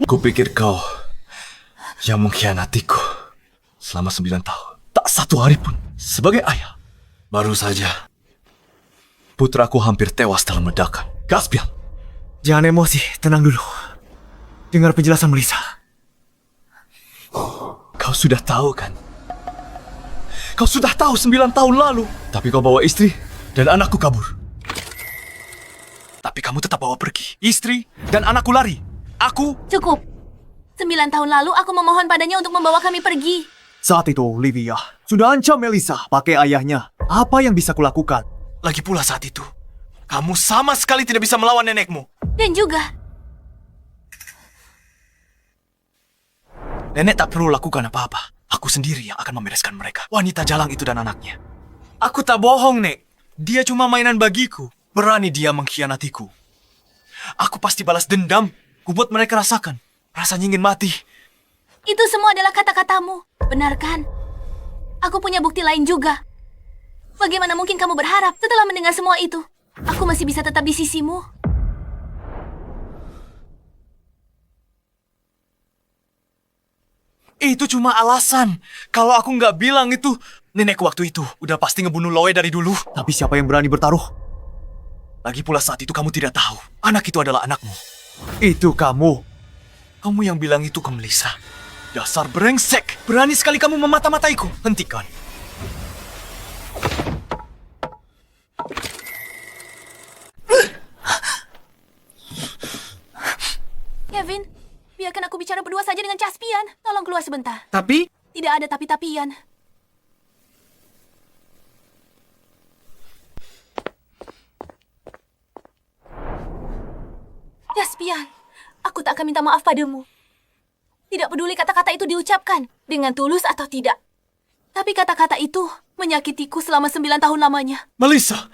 [SPEAKER 3] Kupikir kau yang mengkhianatiku selama 9 tahun. Tak satu hari pun sebagai ayah. Baru saja putraku hampir tewas dalam ledakan. Caspian,
[SPEAKER 5] Jangan emosi, tenang dulu. Dengar penjelasan Melissa.
[SPEAKER 3] kau sudah tahu kan? Kau sudah tahu 9 tahun lalu. Tapi kau bawa istri dan anakku kabur. Tapi kamu tetap bawa pergi. Istri dan anakku lari. Aku...
[SPEAKER 1] Cukup. 9 tahun lalu aku memohon padanya untuk membawa kami pergi.
[SPEAKER 5] Saat itu, Olivia sudah ancam Melissa pakai ayahnya. Apa yang bisa kulakukan?
[SPEAKER 4] Lagi pula saat itu, kamu sama sekali tidak bisa melawan nenekmu.
[SPEAKER 1] Dan juga,
[SPEAKER 3] Nenek tak perlu lakukan apa-apa. Aku sendiri yang akan membereskan mereka. Wanita jalang itu dan anaknya. Aku tak bohong, Nek. Dia cuma mainan bagiku. Berani dia mengkhianatiku. Aku pasti balas dendam. Kubuat mereka rasakan. Rasanya ingin mati.
[SPEAKER 1] itu semua adalah kata-katamu. Benar kan? Aku punya bukti lain juga. Bagaimana mungkin kamu berharap setelah mendengar semua itu? Aku masih bisa tetap di sisimu.
[SPEAKER 3] Itu cuma alasan. Kalau aku nggak bilang itu, nenekku waktu itu udah pasti ngebunuh Loe dari dulu.
[SPEAKER 5] Tapi siapa yang berani bertaruh?
[SPEAKER 3] Lagi pula saat itu kamu tidak tahu. Anak itu adalah anakmu.
[SPEAKER 5] Itu kamu.
[SPEAKER 3] Kamu yang bilang itu ke Melissa. Dasar brengsek. Berani sekali kamu memata-mataiku. Hentikan.
[SPEAKER 1] Kevin, biarkan aku bicara berdua saja dengan Caspian. Tolong keluar sebentar.
[SPEAKER 5] Tapi?
[SPEAKER 1] Tidak ada tapi-tapian. Caspian, aku tak akan minta maaf padamu. Tidak peduli kata-kata itu diucapkan dengan tulus atau tidak. Tapi kata-kata itu menyakitiku selama 9 tahun lamanya.
[SPEAKER 4] Melissa,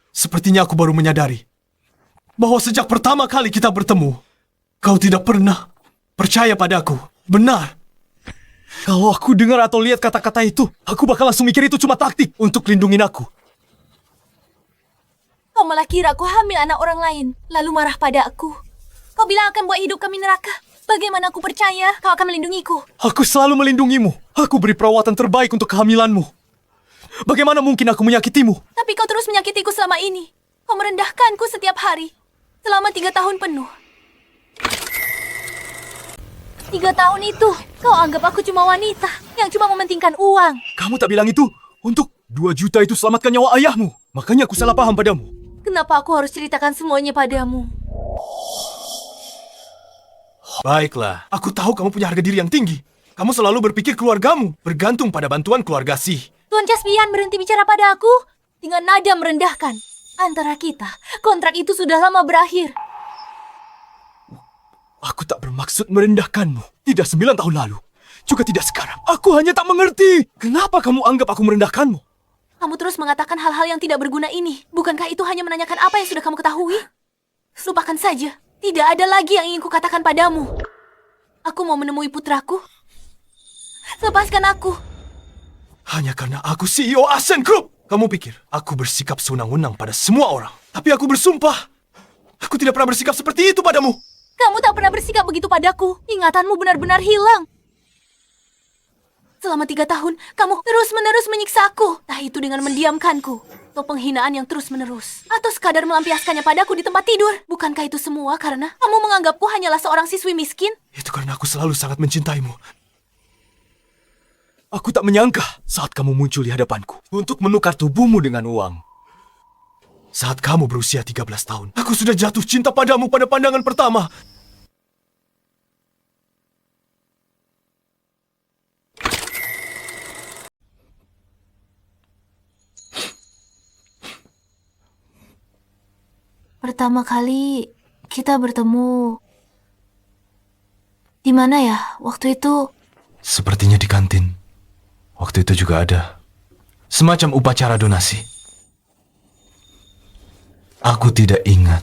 [SPEAKER 4] sepertinya aku baru menyadari bahwa sejak pertama kali kita bertemu, kau tidak pernah percaya padaku. Benar.
[SPEAKER 3] Kalau aku dengar atau lihat kata-kata itu, aku bakal langsung mikir itu cuma taktik untuk lindungin aku.
[SPEAKER 1] Kau malah kira aku hamil anak orang lain, lalu marah pada aku. Kau bilang akan buat hidup kami neraka. Bagaimana aku percaya kau akan melindungiku?
[SPEAKER 3] Aku selalu melindungimu. Aku beri perawatan terbaik untuk kehamilanmu. Bagaimana mungkin aku menyakitimu?
[SPEAKER 1] Tapi kau terus menyakitiku selama ini. Kau merendahkanku setiap hari. Selama 3 tahun penuh. 3 tahun itu, kau anggap aku cuma wanita yang cuma mementingkan uang.
[SPEAKER 3] Kamu tak bilang itu untuk 2 juta itu selamatkan nyawa ayahmu. Makanya aku salah paham padamu.
[SPEAKER 1] Kenapa aku harus ceritakan semuanya padamu?
[SPEAKER 4] Baiklah, aku tahu kamu punya harga diri yang tinggi. Kamu selalu berpikir keluargamu bergantung pada bantuan keluarga sih.
[SPEAKER 1] Tuan Caspian berhenti bicara pada aku dengan nada merendahkan. Antara kita, kontrak itu sudah lama berakhir.
[SPEAKER 3] Aku tak bermaksud merendahkanmu. Tidak 9 tahun lalu. Juga tidak sekarang. Aku hanya tak mengerti. Kenapa kamu anggap aku merendahkanmu?
[SPEAKER 1] Kamu terus mengatakan hal-hal yang tidak berguna ini. Bukankah itu hanya menanyakan apa yang sudah kamu ketahui? Lupakan saja. Tidak ada lagi yang ingin kukatakan padamu. Aku mau menemui putraku. Lepaskan aku.
[SPEAKER 4] Hanya karena aku CEO Ascent Group. Kamu pikir aku bersikap sewenang-wenang pada semua orang. Tapi aku bersumpah, aku tidak pernah bersikap seperti itu padamu.
[SPEAKER 1] Kamu tak pernah bersikap begitu padaku. Ingatanmu benar-benar hilang. Selama 3 tahun, kamu terus-menerus menyiksaku. Entah itu dengan mendiamkanku, atau penghinaan yang terus-menerus, atau sekadar melampiaskannya padaku di tempat tidur. Bukankah itu semua karena kamu menganggapku hanyalah seorang siswi miskin?
[SPEAKER 4] Itu karena aku selalu sangat mencintaimu.
[SPEAKER 3] Aku tak menyangka saat kamu muncul di hadapanku untuk menukar tubuhmu dengan uang.
[SPEAKER 4] Saat kamu berusia 13 tahun, aku sudah jatuh cinta padamu pada pandangan pertama.
[SPEAKER 1] Pertama kali kita bertemu di mana ya? Waktu itu
[SPEAKER 3] Sepertinya di kantin. Waktu itu juga ada semacam upacara donasi. Aku tidak ingat.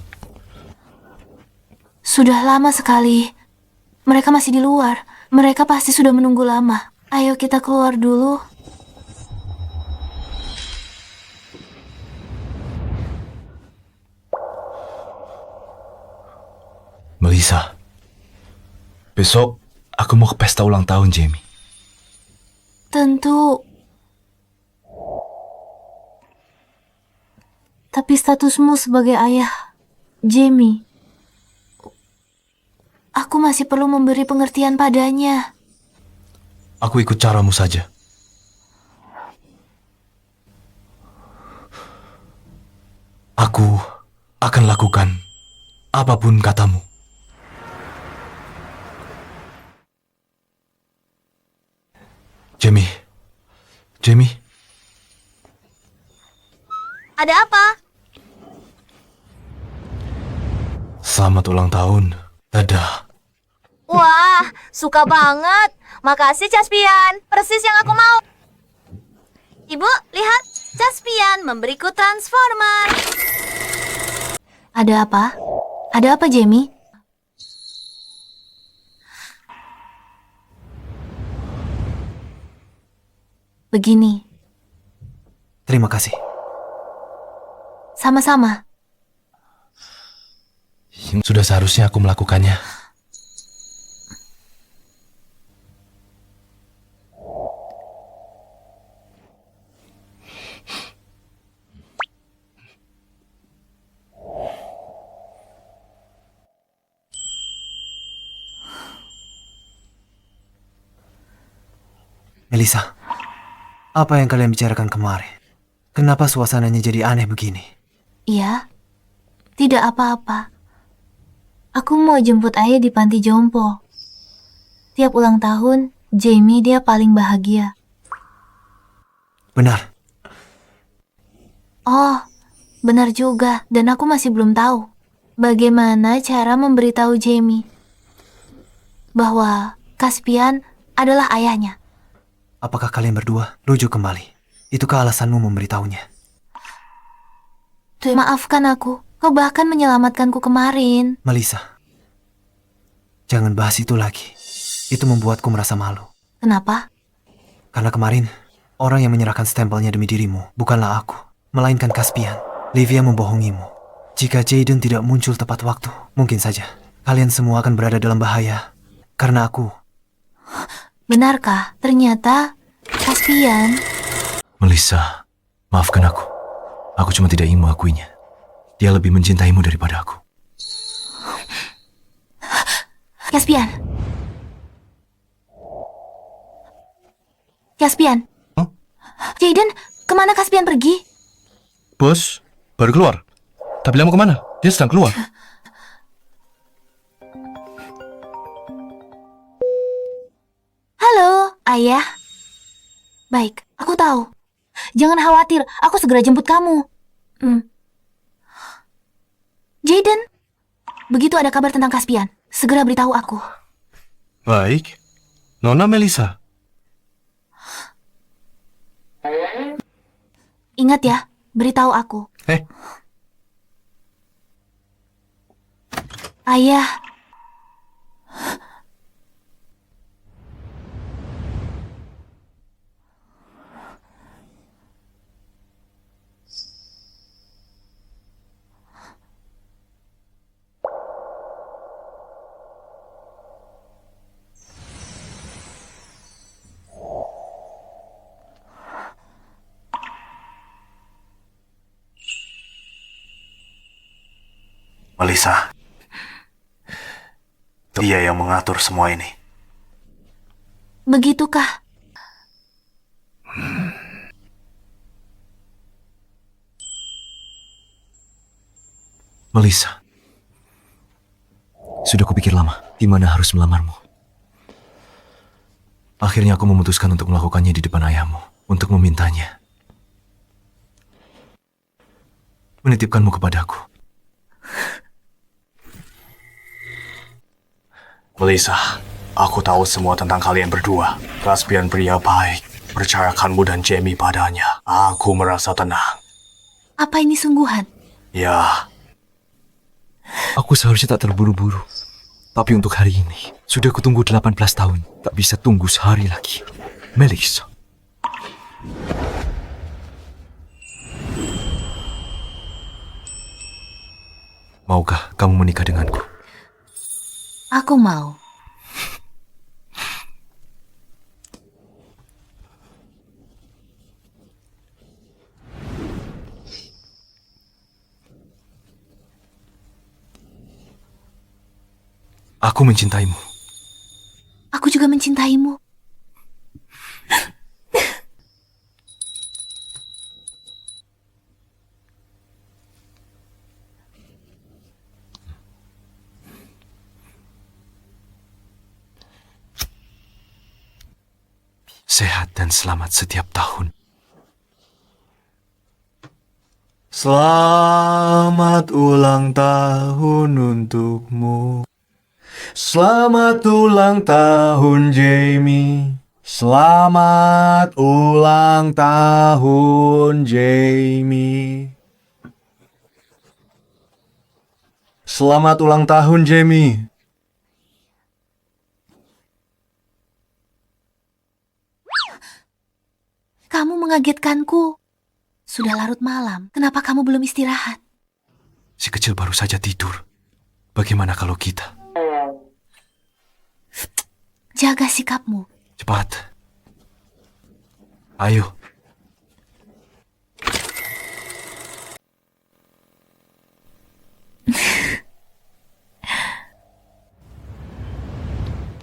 [SPEAKER 1] sudah lama sekali. Mereka masih di luar. Mereka pasti sudah menunggu lama. Ayo kita keluar dulu.
[SPEAKER 3] Melissa, besok aku mau ke pesta ulang tahun Jamie.
[SPEAKER 6] Tentu. Tapi statusmu sebagai ayah, Jamie, aku masih perlu memberi pengertian padanya.
[SPEAKER 3] Aku ikut caramu saja. Aku akan lakukan apapun katamu. Jamie.
[SPEAKER 6] Ada apa?
[SPEAKER 3] Selamat ulang tahun, Dadah.
[SPEAKER 6] Wah, suka banget. Makasih, Caspian. Persis yang aku mau. Ibu, lihat. Caspian memberiku transformer. Ada apa? Ada apa, Jamie? Begini.
[SPEAKER 5] Terima kasih.
[SPEAKER 6] Sama-sama.
[SPEAKER 3] Sudah seharusnya aku melakukannya.
[SPEAKER 5] Melissa, apa yang kalian bicarakan kemarin? Kenapa suasananya jadi aneh begini?
[SPEAKER 6] Iya, tidak apa-apa. Aku mau jemput ayah di panti jompo. Tiap ulang tahun, Jamie dia paling bahagia.
[SPEAKER 5] Benar.
[SPEAKER 6] Oh, benar juga. Dan aku masih belum tahu bagaimana cara memberitahu Jamie bahwa Caspian adalah ayahnya.
[SPEAKER 5] Apakah kalian berdua rujuk kembali? Itukah alasanmu memberitahunya?
[SPEAKER 6] Maafkan aku. Kau bahkan menyelamatkanku kemarin.
[SPEAKER 5] Melissa, jangan bahas itu lagi. Itu membuatku merasa malu.
[SPEAKER 6] Kenapa?
[SPEAKER 5] Karena kemarin, orang yang menyerahkan stempelnya demi dirimu bukanlah aku, melainkan Caspian. Livia membohongimu. Jika Jaden tidak muncul tepat waktu, mungkin saja kalian semua akan berada dalam bahaya. Karena aku.
[SPEAKER 6] Benarkah? Ternyata Caspian.
[SPEAKER 3] Melissa, maafkan aku. Aku cuma tidak ingin mengakuinya. Dia lebih mencintaimu daripada aku.
[SPEAKER 6] Caspian. Caspian.
[SPEAKER 2] Huh?
[SPEAKER 6] Jaden, kemana Caspian pergi?
[SPEAKER 2] Bos, baru keluar. Tak bilang mau kemana? Dia sedang keluar.
[SPEAKER 6] Halo, ayah. Baik, aku tahu. Jangan khawatir, aku segera jemput kamu. Jaden, begitu ada kabar tentang Caspian, segera beritahu aku.
[SPEAKER 8] Baik. Nona Melissa.
[SPEAKER 6] Ingat ya, beritahu aku. Ayah.
[SPEAKER 4] Melissa, dia yang mengatur semua ini.
[SPEAKER 6] Begitukah?
[SPEAKER 3] Melissa, sudah kupikir lama di mana harus melamarmu. Akhirnya aku memutuskan untuk melakukannya di depan ayahmu, untuk memintanya menitipkanmu kepadaku.
[SPEAKER 4] Melissa, aku tahu semua tentang kalian berdua. Caspian pria baik. Percayakanmu dan Jamie padanya. Aku merasa tenang.
[SPEAKER 6] Apa ini sungguhan?
[SPEAKER 4] Ya.
[SPEAKER 3] Aku seharusnya tak terburu-buru. Tapi untuk hari ini, sudah kutunggu 18 tahun. Tak bisa tunggu sehari lagi. Melissa. Maukah kamu menikah denganku?
[SPEAKER 6] Aku mau.
[SPEAKER 3] Aku mencintaimu.
[SPEAKER 6] Aku juga mencintaimu.
[SPEAKER 3] Sehat dan selamat setiap tahun.
[SPEAKER 8] Selamat ulang tahun untukmu. Selamat ulang tahun, Jamie. Selamat ulang tahun, Jamie. Selamat ulang tahun, Jamie.
[SPEAKER 6] Kamu mengagetkanku. Sudah larut malam, kenapa kamu belum istirahat?
[SPEAKER 3] Si kecil baru saja tidur. Bagaimana kalau kita?
[SPEAKER 6] Jaga sikapmu.
[SPEAKER 3] Cepat. Ayo.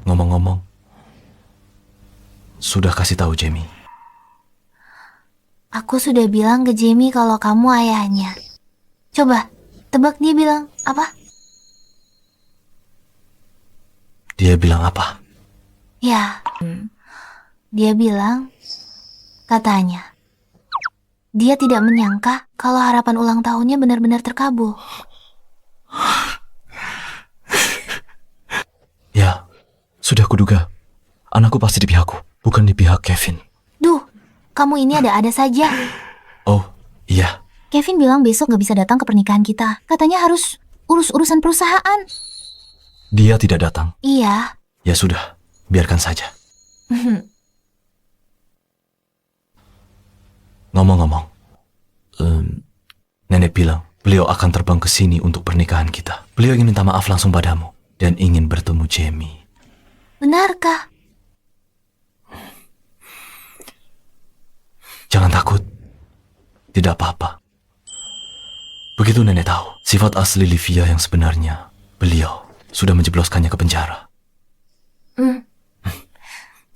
[SPEAKER 3] Ngomong-ngomong, sudah kasih tahu Jamie?
[SPEAKER 6] Aku sudah bilang ke Jamie kalau kamu ayahnya. Coba, tebak dia bilang apa?
[SPEAKER 3] Dia bilang apa?
[SPEAKER 6] Ya, dia bilang, katanya, dia tidak menyangka kalau harapan ulang tahunnya benar-benar terkabul.
[SPEAKER 3] Ya, sudah kuduga. Anakku pasti di pihakku, bukan di pihak Kevin.
[SPEAKER 6] Duh, kamu ini ada-ada saja.
[SPEAKER 3] Oh, iya.
[SPEAKER 6] Kevin bilang besok gak bisa datang ke pernikahan kita. Katanya harus urus urusan perusahaan.
[SPEAKER 3] Dia tidak datang.
[SPEAKER 6] Iya.
[SPEAKER 3] Ya sudah, biarkan saja. Ngomong-ngomong, Nenek bilang beliau akan terbang ke sini untuk pernikahan kita. Beliau ingin minta maaf langsung padamu dan ingin bertemu Jamie.
[SPEAKER 6] Benarkah?
[SPEAKER 3] Jangan takut. Tidak apa-apa. Begitu Nenek tahu sifat asli Livia yang sebenarnya, beliau sudah menjebloskannya ke penjara.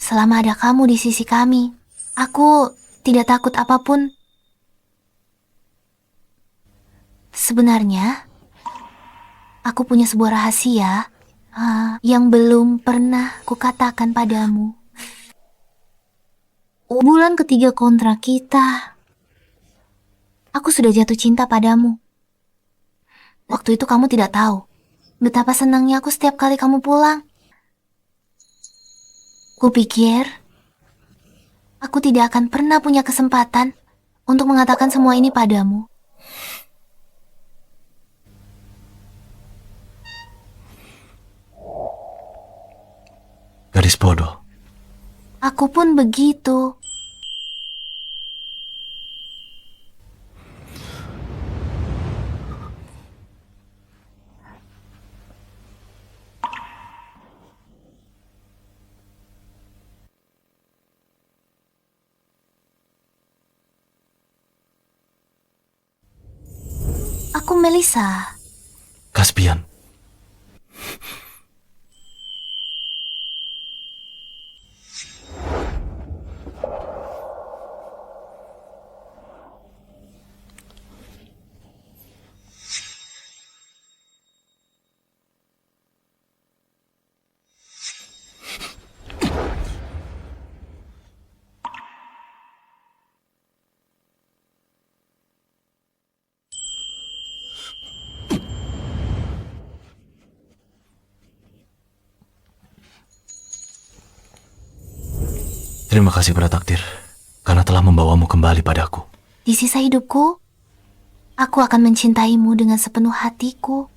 [SPEAKER 6] Selama ada kamu di sisi kami, aku tidak takut apapun. Sebenarnya, aku punya sebuah rahasia yang belum pernah kukatakan padamu. Bulan ketiga kontrak kita, aku sudah jatuh cinta padamu. Waktu itu kamu tidak tahu betapa senangnya aku setiap kali kamu pulang. Kupikir aku tidak akan pernah punya kesempatan untuk mengatakan semua ini padamu.
[SPEAKER 3] Gadis bodoh.
[SPEAKER 6] Aku pun begitu. Aku Melissa.
[SPEAKER 3] Caspian. Terima kasih pada takdir, karena telah membawamu kembali padaku.
[SPEAKER 6] Di sisa hidupku, aku akan mencintaimu dengan sepenuh hatiku.